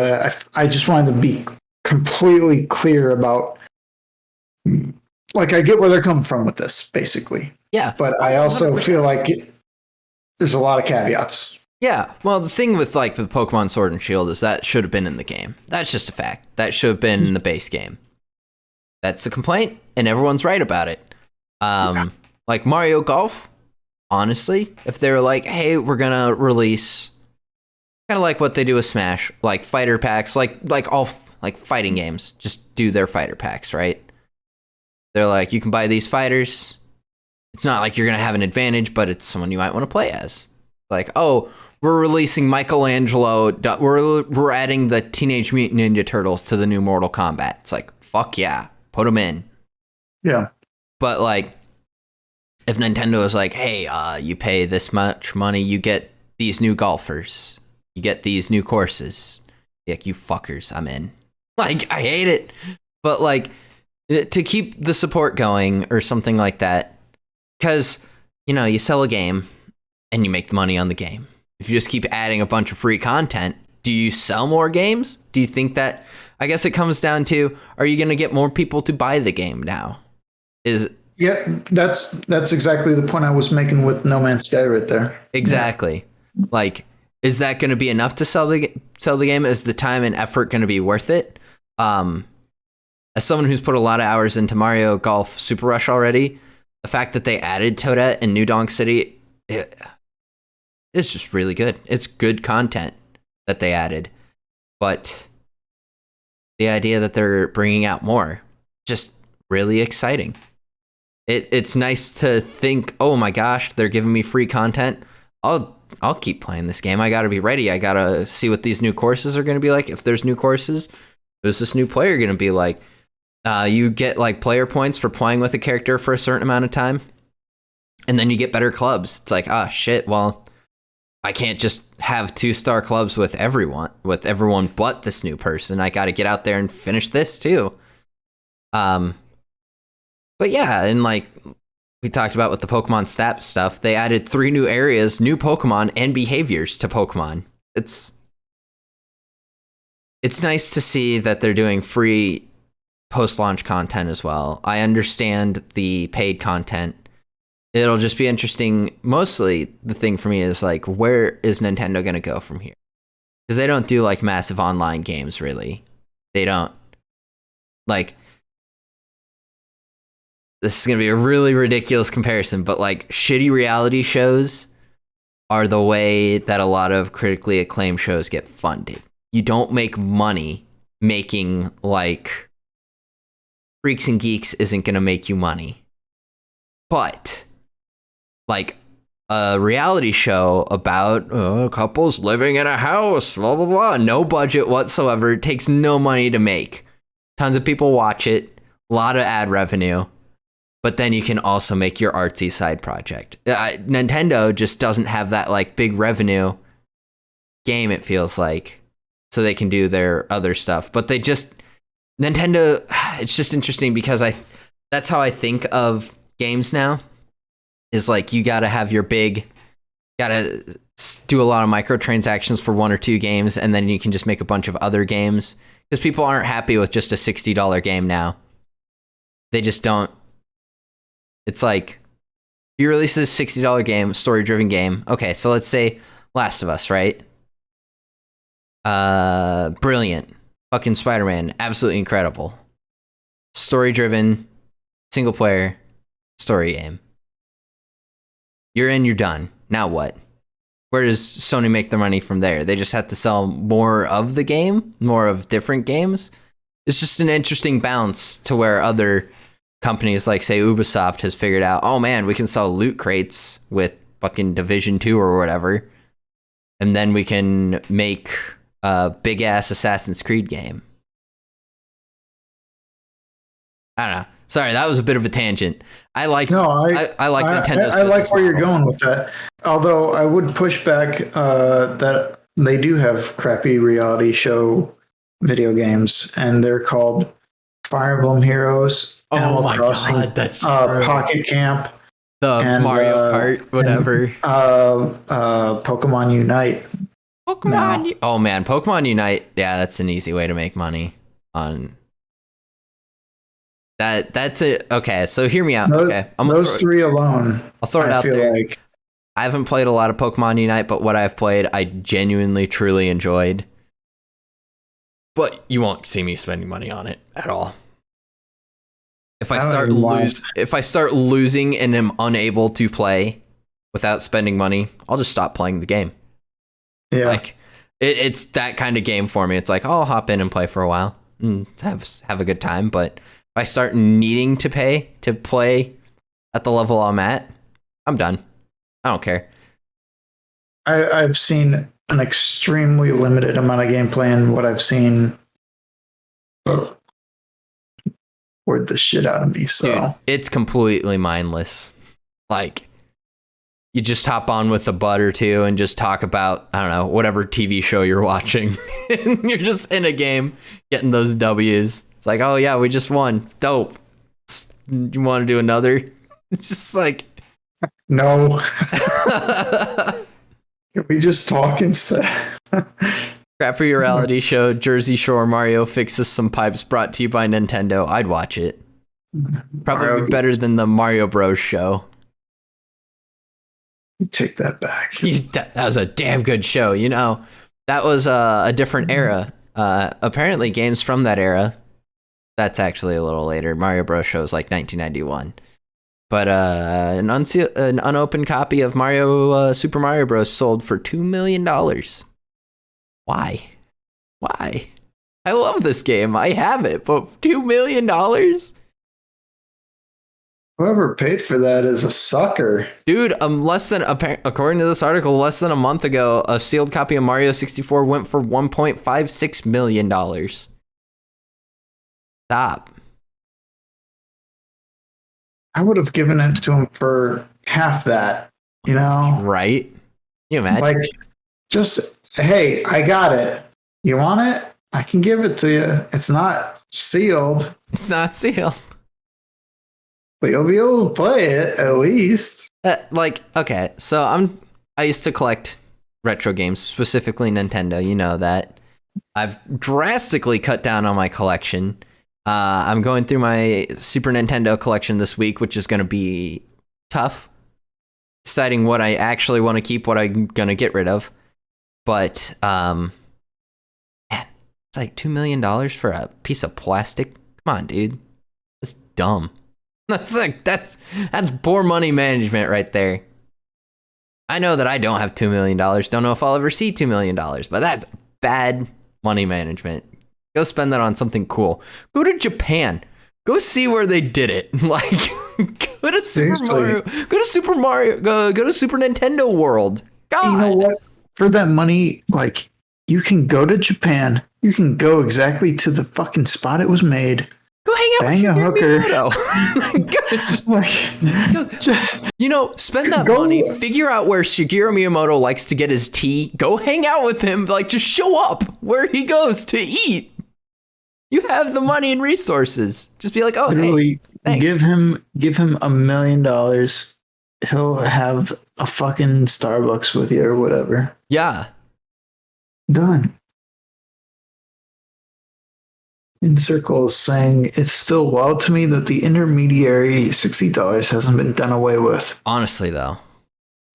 I just wanted to be completely clear about, like, I get where they're coming from with this, basically. Yeah. But I also feel like there's a lot of caveats. Yeah. Well, the thing with like the Pokemon Sword and Shield is that should have been in the game. That's just a fact. That should have been in the base game. That's a complaint, and everyone's right about it. Like Mario Golf, honestly, if they were like, hey, we're gonna release kind of like what they do with Smash, like fighter packs, like all like fighting games, just do their fighter packs, right? They're like, you can buy these fighters. It's not like you're gonna have an advantage, but it's someone you might want to play as. Like, oh, we're releasing Michelangelo. We're adding the Teenage Mutant Ninja Turtles to the new Mortal Kombat. It's like, fuck yeah, put them in. Yeah. But like, if Nintendo is like, hey, you pay this much money, you get these new golfers, you get these new courses. Like, you fuckers, I'm in. Like, I hate it. But like, to keep the support going or something like that, because, you know, you sell a game and you make the money on the game. If you just keep adding a bunch of free content, do you sell more games? Do you think that, I guess it comes down to, are you going to get more people to buy the game now? Yeah, that's exactly the point I was making with No Man's Sky right there. Exactly. Yeah. Like, is that going to be enough to sell the game? Is the time and effort going to be worth it? As someone who's put a lot of hours into Mario Golf Super Rush already, the fact that they added Toadette and New Donk City, it's just really good. It's good content that they added. But the idea that they're bringing out more, just really exciting. It's nice to think, oh my gosh, they're giving me free content. I'll keep playing this game. I got to be ready. I got to see what these new courses are going to be like. If there's new courses, who's this new player going to be like? You get like player points for playing with a character for a certain amount of time. And then you get better clubs. It's like, shit, well, I can't just have 2-star clubs with everyone but this new person. I got to get out there and finish this too. But yeah, and like we talked about with the Pokemon stat stuff, they added 3 new areas, new Pokemon, and behaviors to Pokemon. It's nice to see that they're doing free post-launch content as well. I understand the paid content. It'll just be interesting. Mostly the thing for me is like, where is Nintendo going to go from here? Because they don't do like massive online games, really. They don't. Like, this is going to be a really ridiculous comparison, but like shitty reality shows are the way that a lot of critically acclaimed shows get funded. You don't make money making like Freaks and Geeks isn't going to make you money. But like a reality show about couples living in a house, blah, blah, blah, no budget whatsoever. It takes no money to make. Tons of people watch it, a lot of ad revenue. But then you can also make your artsy side project. Nintendo just doesn't have that like big revenue game, it feels like, so they can do their other stuff. But Nintendo, it's just interesting because that's how I think of games now, is like you gotta have your big, gotta do a lot of microtransactions for one or two games, and then you can just make a bunch of other games. Because people aren't happy with just a $60 game now. They just don't. It's like, you release this $60 game, story-driven game. Okay, so let's say Last of Us, right? Brilliant. Fucking Spider-Man, absolutely incredible. Story-driven, single-player, story game. You're in, you're done. Now what? Where does Sony make their money from there? They just have to sell more of the game, more of different games. It's just an interesting bounce to where other companies like, say, Ubisoft has figured out, oh man, we can sell loot crates with fucking Division 2 or whatever. And then we can make a big-ass Assassin's Creed game. I don't know. Sorry, that was a bit of a tangent. I like Nintendo's I like business where you're model. going with that. Although I would push back that they do have crappy reality show video games, and they're called Fire Emblem Heroes, Animal Crossing, God, that's true. Pocket Camp, The and, Mario Kart, whatever. Pokemon Unite. Pokemon. Oh man, Pokemon Unite. Yeah, that's an easy way to make money on that. That's it. Okay, so hear me out. Okay, Those three alone. I'll throw it I out feel there. like I haven't played a lot of Pokemon Unite, but what I've played, I genuinely, truly enjoyed. But you won't see me spending money on it at all. If I start losing and am unable to play without spending money, I'll just stop playing the game. Yeah. Like it's that kind of game for me. It's like, I'll hop in and play for a while and have a good time. But if I start needing to pay to play at the level I'm at, I'm done. I don't care. I've seen an extremely limited amount of gameplay, and what I've seen bored the shit out of me. So Dude, it's completely mindless. Like, you just hop on with a bud or two and just talk about, I don't know, whatever TV show you're watching. And you're just in a game getting those W's. It's like, oh yeah, we just won. Dope. You want to do another? It's just like, no. Can we just talk instead? crappy reality show, Jersey Shore Mario fixes some pipes, brought to you by Nintendo. I'd watch it. Probably Mario better than the Mario Bros. Show. Take that back. That was a damn good show. You know, that was a different era. Apparently, games from that era, that's actually a little later. Mario Bros. Show is like 1991. But an unopened copy of Super Mario Bros. Sold for $2 million. Why? Why? I love this game. I have it, but $2 million? Whoever paid for that is a sucker. Dude, according to this article, less than a month ago, a sealed copy of Mario 64 went for $1.56 million. Stop. I would have given it to him for half that, you know? Right? Can you imagine? Like, just, hey, I got it. You want it? I can give it to you. It's not sealed, It's not sealed. but you'll be able to play it at least. Okay, so I used to collect retro games, specifically Nintendo. You know that. I've drastically cut down on my collection. I'm going through my Super Nintendo collection this week, which is going to be tough. Deciding what I actually want to keep, what I'm going to get rid of. But, man, it's like $2 million for a piece of plastic. Come on, dude. That's dumb. That's poor money management right there. I know that I don't have $2 million. Don't know if I'll ever see $2 million, but that's bad money management. Go spend that on something cool. Go to Japan. Go see where they did it. Like, go to Super Mario. Go to Super Mario. Go to Super Nintendo World. God. You know what? For that money, like, you can go to Japan. You can go exactly to the fucking spot it was made. Go hang out Bang a with hooker. Like, spend that money. Figure out where Shigeru Miyamoto likes to get his tea. Go hang out with him. Like, just show up where he goes to eat. You have the money and resources. Just be like, oh, Literally, hey, thanks. give him $1 million he'll have a fucking Starbucks with you or whatever. Yeah. Done. In Circles saying it's still wild to me that the intermediary $60 hasn't been done away with. Honestly, though.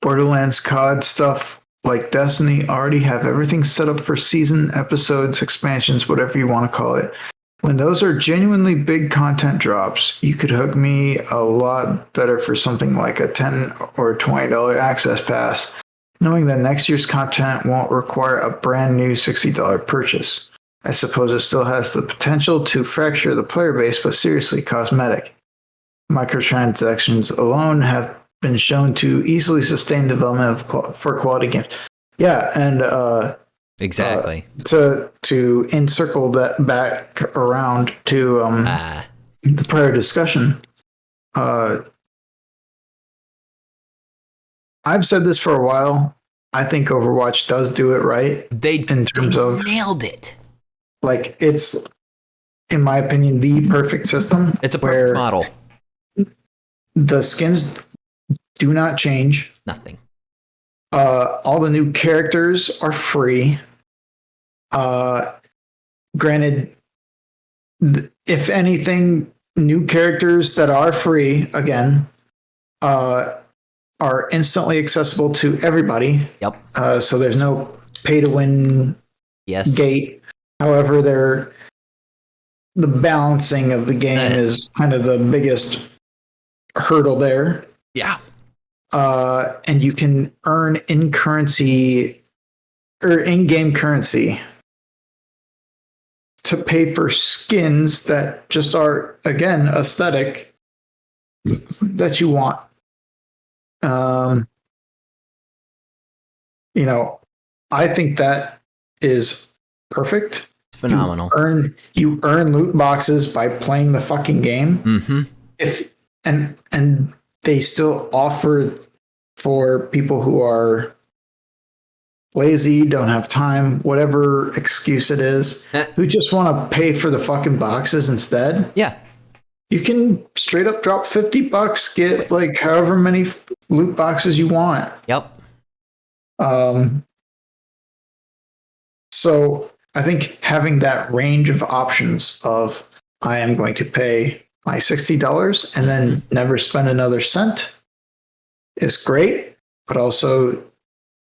Borderlands COD stuff like Destiny already have everything set up for season, episodes, expansions, whatever you want to call it. When those are genuinely big content drops, you could hook me a lot better for something like a $10 or $20 access pass, knowing that next year's content won't require a brand new $60 purchase. I suppose it still has the potential to fracture the player base, but seriously cosmetic. Microtransactions alone have been shown to easily sustain development for quality games. Yeah, and Exactly. to encircle that back around to the prior discussion, I've said this for a while. I think Overwatch does do it right. They nailed it. Like, it's, in my opinion, the perfect system. It's a perfect model. The skins do not change. Nothing. All the new characters are free. Granted, if anything, new characters that are free, again, are instantly accessible to everybody. Yep. So there's no pay to win gate. However, the balancing of the game is kind of the biggest hurdle there. Yeah. And you can earn in currency or in-game currency to pay for skins that just are, again, aesthetic that you want. I think that is perfect. It's phenomenal. You earn loot boxes by playing the fucking game. Mm-hmm. And they still offer for people who are lazy, don't have time, whatever excuse it is, who just want to pay for the fucking boxes instead. Yeah. You can straight up drop $50, get like however many loot boxes you want. Yep. So I think having that range of options of I am going to pay my $60 and then never spend another cent is great, but also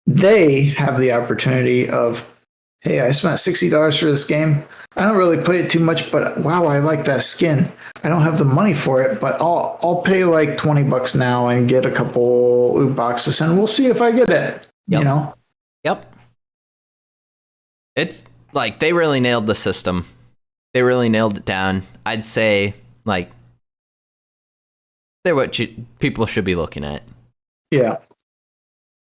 they have the opportunity of, hey, I spent $60 for this game. I don't really play it too much, but wow, I like that skin. I don't have the money for it, but I'll pay like $20 now and get a couple loot boxes, and we'll see if I get it. Yep. You know? Yep. It's like they really nailed the system. They really nailed it down. I'd say like they're what people should be looking at. Yeah.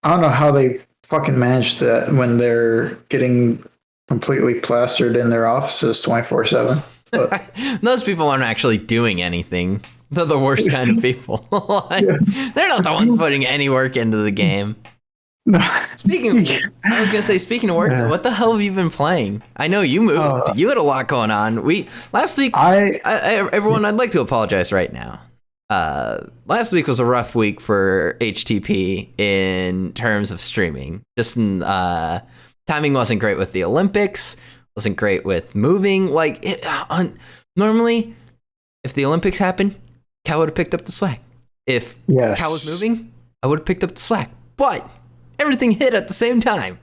I don't know how they fucking manage that when they're getting completely plastered in their offices 24/7. Those people aren't actually doing anything. They're the worst kind of people. They're not the ones putting any work into the game. I was gonna say, speaking of work, what the hell have you been playing? I know you moved. You had a lot going on. Last week. Everyone, I'd like to apologize right now. Last week was a rough week for HTP in terms of streaming. Just timing wasn't great with the Olympics. Wasn't great with moving. Normally, if the Olympics happened, Cal would have picked up the slack. If Cal was moving, I would have picked up the slack. But everything hit at the same time.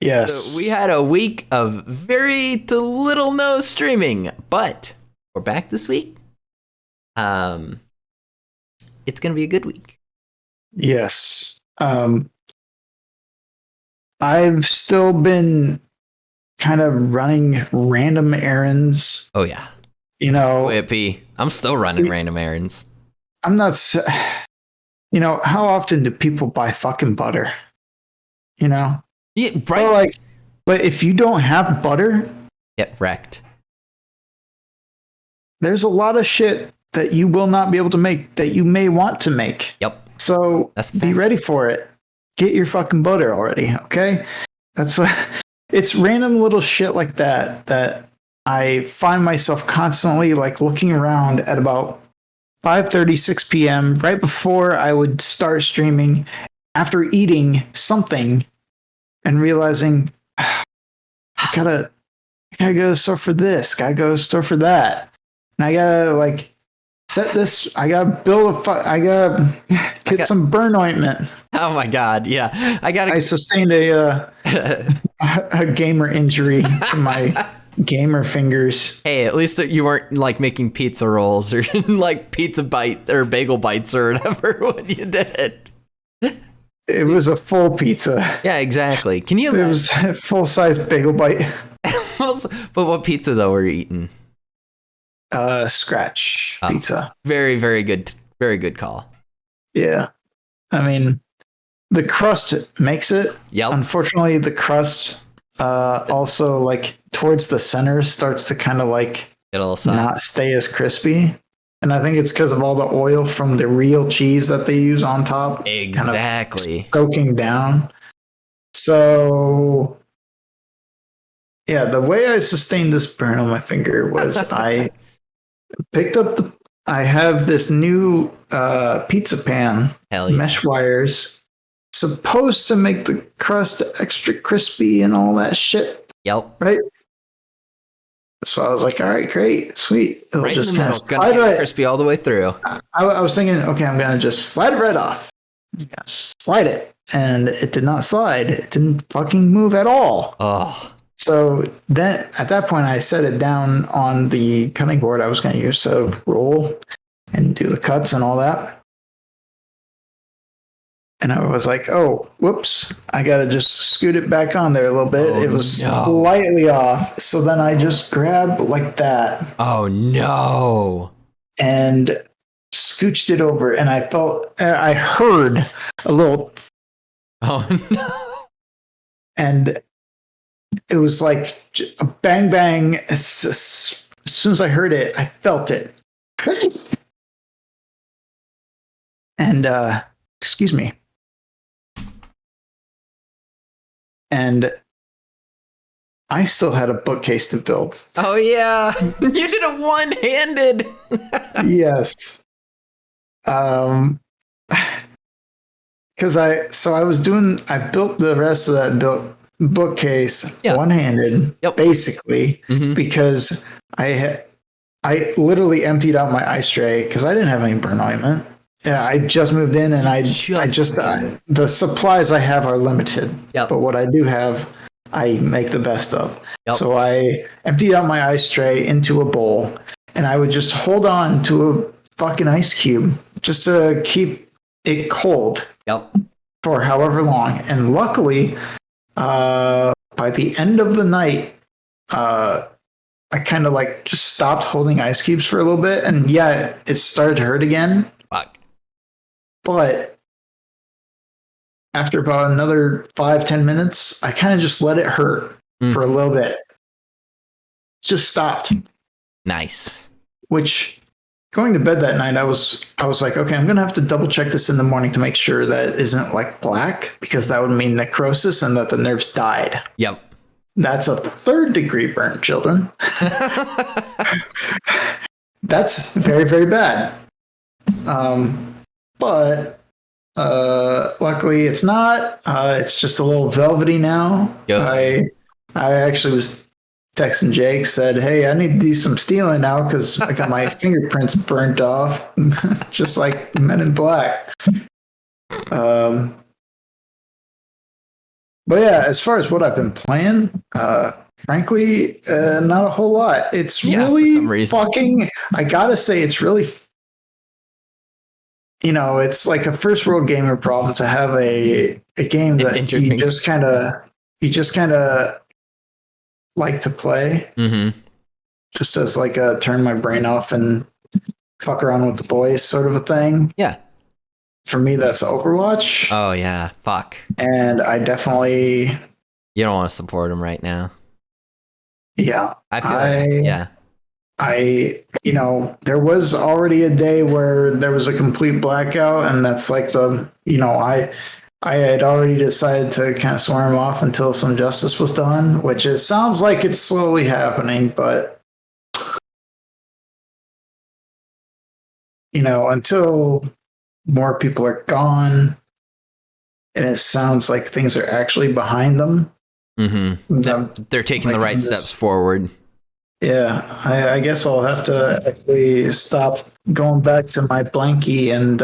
Yes. So we had a week of very to little no streaming, but we're back this week. It's going to be a good week. Yes. I've still been kind of running random errands. Oh, yeah. I'm still running random errands. I'm not, how often do people buy fucking butter? Yeah, right. But if you don't have butter, get wrecked. There's a lot of shit that you will not be able to make that you may want to make. Yep. So be ready for it. Get your fucking butter already. Okay. It's random little shit like that I find myself constantly like looking around at about 5:30, 6 p.m., right before I would start streaming, after eating something and realizing I gotta go to the store for this, gotta go to the store for that. And I gotta like set this, I gotta I gotta get some burn ointment. Oh my god, yeah. I sustained a gamer injury to my gamer fingers. Hey, at least you weren't like making pizza rolls or like pizza bite or bagel bites or whatever when you did. It was a full pizza. Yeah, exactly. Can you It was a full-size bagel bite. But what pizza though were you eating? Scratch pizza. Very, very good. Very good call. Yeah. I mean, the crust makes it. Yep. Unfortunately, the crust also like towards the center starts to kind of like It'll not stay as crispy. And I think it's because of all the oil from the real cheese that they use on top. Exactly. Kind of soaking down. So, yeah, the way I sustained this burn on my finger was I picked up I have this new pizza pan, Hell yeah. mesh wires, supposed to make the crust extra crispy and all that shit, Yep. right? So I was like, all right, great, sweet. It'll Right just in the kind of middle, gonna slide right. crispy all the way through. I was thinking, okay, I'm gonna just slide it right off. Slide it, and it did not slide. It didn't fucking move at all. Oh. So then, at that point, I set it down on the cutting board I was going to use to roll and do the cuts and all that. And I was like, oh, whoops, I got to just scoot it back on there a little bit. It was slightly off. So then I just grabbed like that. Oh, no. And scooched it over. And I I heard a little. Oh, no. And it was like a bang, bang. As soon as I heard it, I felt it. And, excuse me. And I still had a bookcase to build. Oh, yeah. You did it one-handed. Yes. Because I built the rest of that bookcase one-handed, basically, because I literally emptied out my ice tray because I didn't have any burn ointment. Yeah, I just moved in and the supplies I have are limited. Yep. But what I do have, I make the best of. Yep. So I emptied out my ice tray into a bowl and I would just hold on to a fucking ice cube just to keep it cold. Yep. For however long. And luckily, by the end of the night, I kind of like just stopped holding ice cubes for a little bit. And yeah, it started to hurt again. Fuck. But after about another 5-10 minutes, I kind of just let it hurt for a little bit. Just stopped. Nice. Which, going to bed that night, I was like, okay, I'm gonna have to double check this in the morning to make sure that it isn't like black, because that would mean necrosis and that the nerves died. Yep. That's a 3rd-degree burn, children. That's very, very bad. But luckily it's not. It's just a little velvety now. Yep. I actually was texting Jake, said, hey, I need to do some stealing now because I got my fingerprints burnt off, just like Men in Black. But yeah, as far as what I've been playing, frankly, not a whole lot. It's really fucking, I gotta say, it's really, it's like a first world gamer problem to have a game that you just kind of like to play, just as like a turn my brain off and fuck around with the boys sort of a thing. Yeah. For me, that's Overwatch. Oh yeah, fuck. And I definitely. You don't want to support him right now. Yeah. I feel there was already a day where there was a complete blackout, and that's like I had already decided to kind of swear him off until some justice was done, which it sounds like it's slowly happening, but until more people are gone and it sounds like things are actually behind them. Mm-hmm. They're taking the right steps forward. Yeah, I guess I'll have to actually stop going back to my blankie and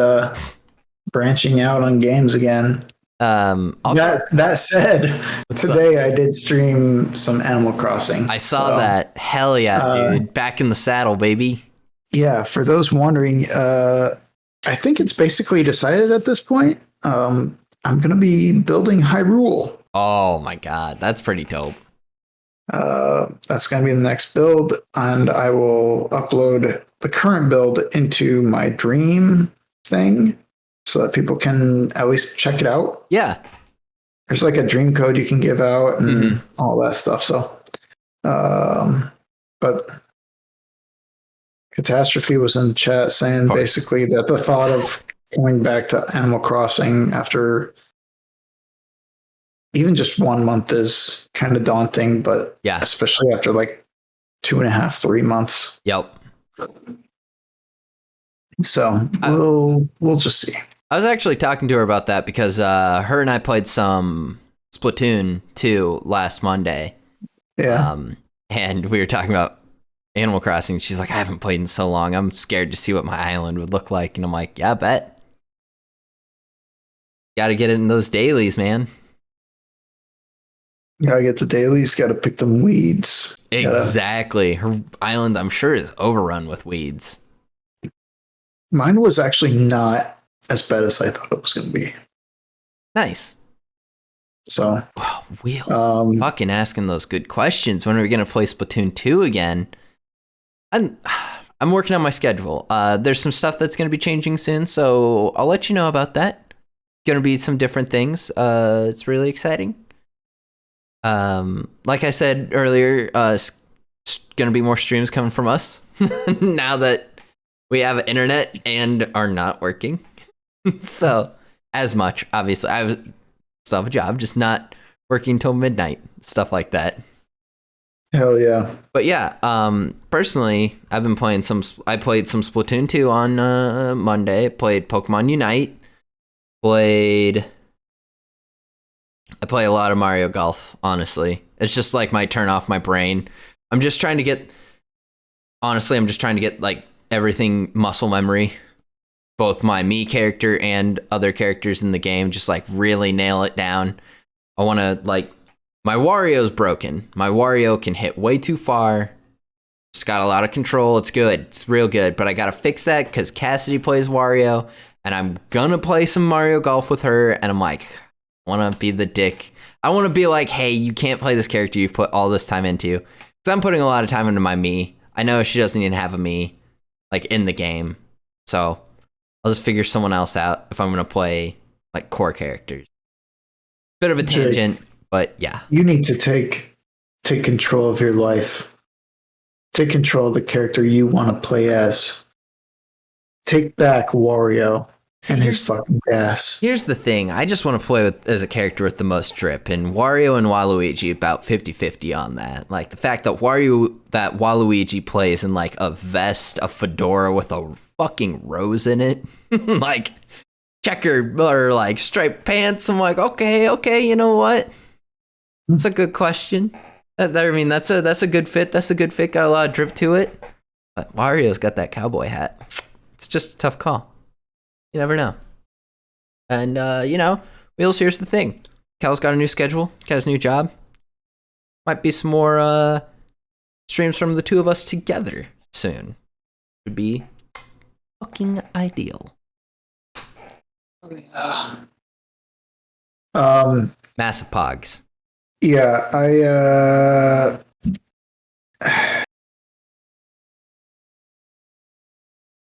branching out on games again. That said, today I did stream some Animal Crossing. I saw that. Hell yeah, dude. Back in the saddle, baby. Yeah, for those wondering, I think it's basically decided at this point. I'm going to be building Hyrule. Oh my god, that's pretty dope. That's going to be the next build, and I will upload the current build into my Dream thing so that people can at least check it out. Yeah. There's like a Dream code you can give out and all that stuff. So, but Catastrophe was in the chat saying basically that the thought of going back to Animal Crossing after even just 1 month is kind of daunting, but yeah, especially after like 2.5, 3 months. Yep. So we'll just see. I was actually talking to her about that because her and I played some Splatoon 2 last Monday. Yeah. And we were talking about Animal Crossing. She's like, I haven't played in so long. I'm scared to see what my island would look like. And I'm like, yeah, I bet. Got to get it in those dailies, man. Gotta get the dailies, gotta pick them weeds. Exactly. Her island, I'm sure, is overrun with weeds. Mine was actually not as bad as I thought it was going to be. Nice. So, wow, Wheels, fucking asking those good questions. When are we going to play Splatoon 2 again? I'm working on my schedule. There's some stuff that's going to be changing soon, so I'll let you know about that. Going to be some different things. It's really exciting. Like I said earlier, it's going to be more streams coming from us now that we have internet and are not working. So, as much, obviously, I still have a job, just not working till midnight, stuff like that. Hell yeah. But yeah, personally, I played some Splatoon 2 on Monday, played Pokemon Unite, I play a lot of Mario Golf, honestly. It's just like my turn off my brain. I'm just trying to get like everything muscle memory, both my me character and other characters in the game, just like really nail it down. I want to my Wario's broken. My Wario can hit way too far. It's got a lot of control. It's good. It's real good. But I got to fix that because Cassidy plays Wario and I'm going to play some Mario Golf with her. And I'm like, I want to be the dick. I want to be like, hey, you can't play this character you've put all this time into. Because I'm putting a lot of time into my me. I know she doesn't even have a me in the game. So I'll just figure someone else out if I'm going to play core characters. Bit of a tangent, but yeah. You need to take control of your life. Take control of the character you want to play as. Take back Wario and his fucking ass. Here's the thing. I just want to play as a character with the most drip, and Wario and Waluigi about 50-50 on that. Like the fact that Waluigi plays in a vest, a fedora with a fucking rose in it, checker or striped pants. I'm like, okay, you know what? That's a good question. That's a good fit. That's a good fit. Got a lot of drip to it. But Wario's got that cowboy hat. It's just a tough call. You never know. And, Wheels, here's the thing. Cal's got a new schedule. Got his new job. Might be some more streams from the two of us together soon. Would be fucking ideal. Massive pogs. Yeah,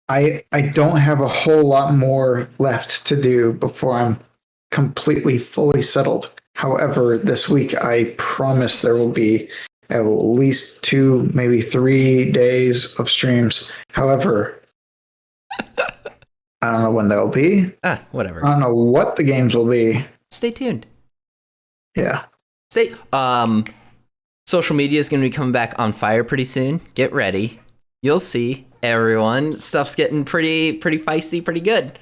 I don't have a whole lot more left to do before I'm completely fully settled. However, this week I promise there will be at least 2, maybe 3 days of streams. However, I don't know when they'll be. Whatever. I don't know what the games will be. Stay tuned. Yeah. Social media is going to be coming back on fire pretty soon. Get ready. You'll see. everyone. Stuff's getting pretty feisty, pretty good.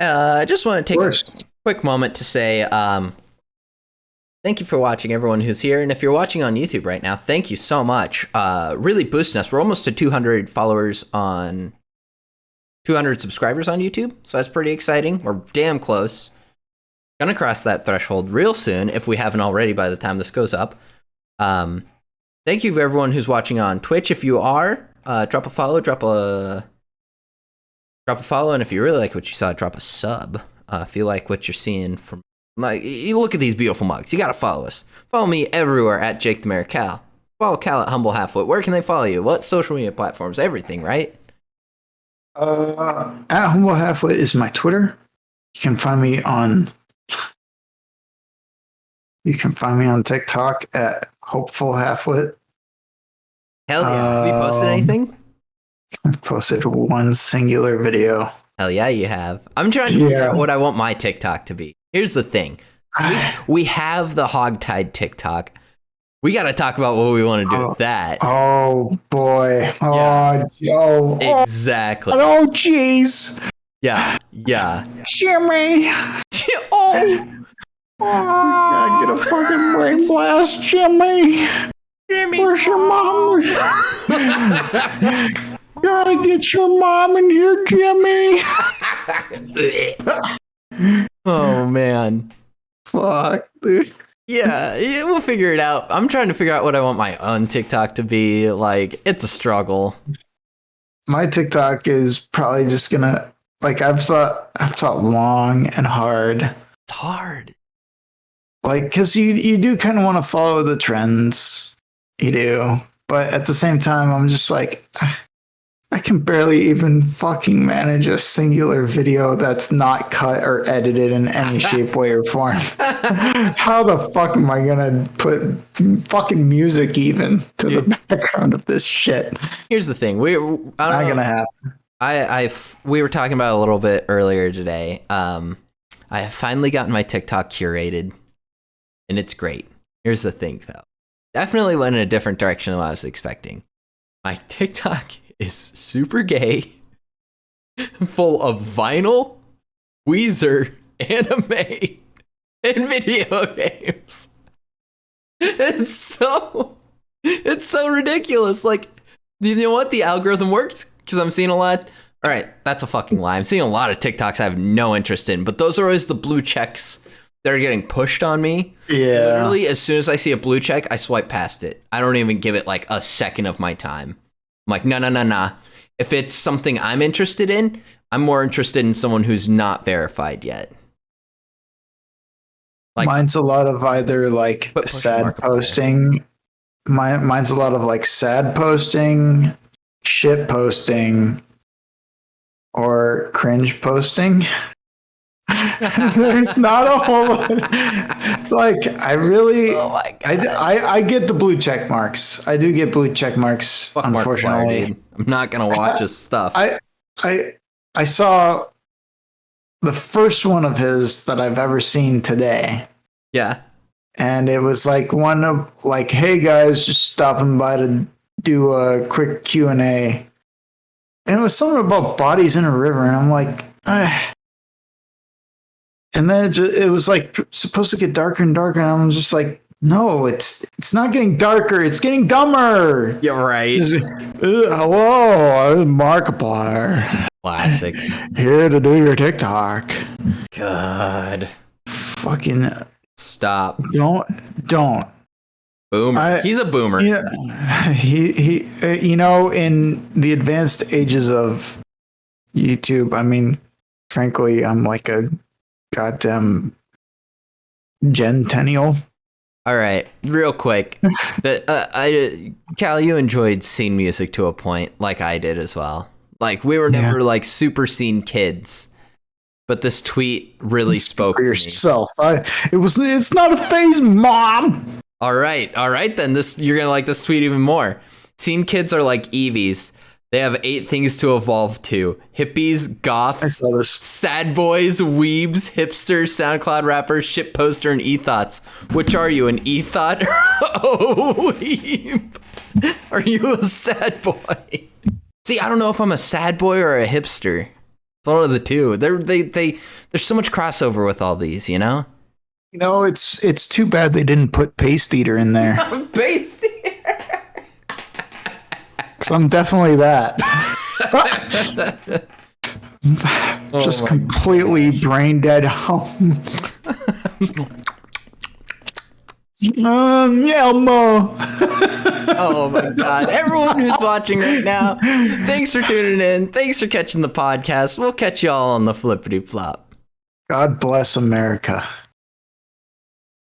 I just want to take a quick moment to say thank you for watching, everyone who's here. And if you're watching on YouTube right now, thank you so much. Really boosting us. We're almost to 200 followers on 200 subscribers on YouTube. So that's pretty exciting. We're damn close. Gonna cross that threshold real soon if we haven't already by the time this goes up. Thank you for everyone who's watching on Twitch. If you are, drop a follow, drop a follow, and if you really like what you saw, drop a sub. If you like what you're seeing from, like, you look at these beautiful mugs, you gotta follow us. Follow me everywhere at Jake the Mayor Cal. Follow Cal at Humble Halfwit. Where can they follow you? What social media platforms? Everything, right? At Humble Halfwit is my Twitter. You can find me on TikTok at Hopeful Halfwit. Hell yeah. Have you posted anything? I've posted one singular video. Hell yeah, you have. I'm trying to figure out what I want my TikTok to be. Here's the thing. We have the Hogtied TikTok. We got to talk about what we want to do with that. Oh, boy. Oh, exactly. Oh, jeez. Yeah. Jimmy. Oh. We gotta get a fucking brain blast, Jimmy. Where's your mom? Gotta get your mom in here, Jimmy. Oh, man. Fuck, dude. Yeah, we'll figure it out. I'm trying to figure out what I want my own TikTok to be. Like, it's a struggle. My TikTok is probably just gonna, like, I've thought long and hard. It's hard. Like, because you do kind of want to follow the trends. You do. But at the same time, I'm just like, I can barely even fucking manage a singular video that's not cut or edited in any shape, way, or form. How the fuck am I going to put fucking music even to the background of this shit? Here's the thing. Not going to happen. We were talking about it a little bit earlier today. I have finally gotten my TikTok curated. And it's great. Here's the thing, though. Definitely went in a different direction than what I was expecting. My TikTok is super gay, full of vinyl, Weezer, anime, and video games. It's so ridiculous. Like, you know what? The algorithm works because I'm seeing a lot. All right, that's a fucking lie. I'm seeing a lot of TikToks I have no interest in, but those are always the blue checks that are getting pushed on me. Yeah. Literally, as soon as I see a blue check, I swipe past it. I don't even give it like a second of my time. I'm like, nah. If it's something I'm interested in, I'm more interested in someone who's not verified yet. Like, mine's a lot of either like sad posting. Mine's a lot of like sad posting, shit posting, or cringe posting. There's not a whole lot. Like, I really, oh my God. I get the blue check marks. I do get blue check marks. Fuck, unfortunately, dude. I'm not gonna watch his stuff. I saw the first one of his that I've ever seen today. Yeah, and it was like one of like, hey guys, just stopping by to do a quick Q&A, and it was something about bodies in a river, and I'm like, and then it was like supposed to get darker and darker, and I'm just like, no, it's not getting darker, it's getting dumber. You're right. Hello, I'm Markiplier. Classic. Here to do your TikTok. God. Fucking stop. Don't. Boomer. He's a boomer. Yeah, he you know, in the advanced ages of YouTube, I mean, frankly, I'm like a goddamn Gentennial. All right, real quick. Cal, you enjoyed scene music to a point, like I did as well. Like, we were never like super scene kids, but this tweet really spoke to yourself. It's not a phase, Mom. All right, then you're gonna like this tweet even more. Scene kids are like Eevees. They have 8 things to evolve to: hippies, goths, sad boys, weebs, hipsters, SoundCloud rappers, shitposter, and e-thots. Which are you, an e-thot or a weeb? Are you a sad boy? See, I don't know if I'm a sad boy or a hipster. It's one of the two. There's so much crossover with all these, you know? You know, it's too bad they didn't put Paste Eater in there. Based. So I'm definitely that. Just completely brain dead home. Elmo. Oh my God. Everyone who's watching right now, thanks for tuning in. Thanks for catching the podcast. We'll catch you all on the flippity flop. God bless America.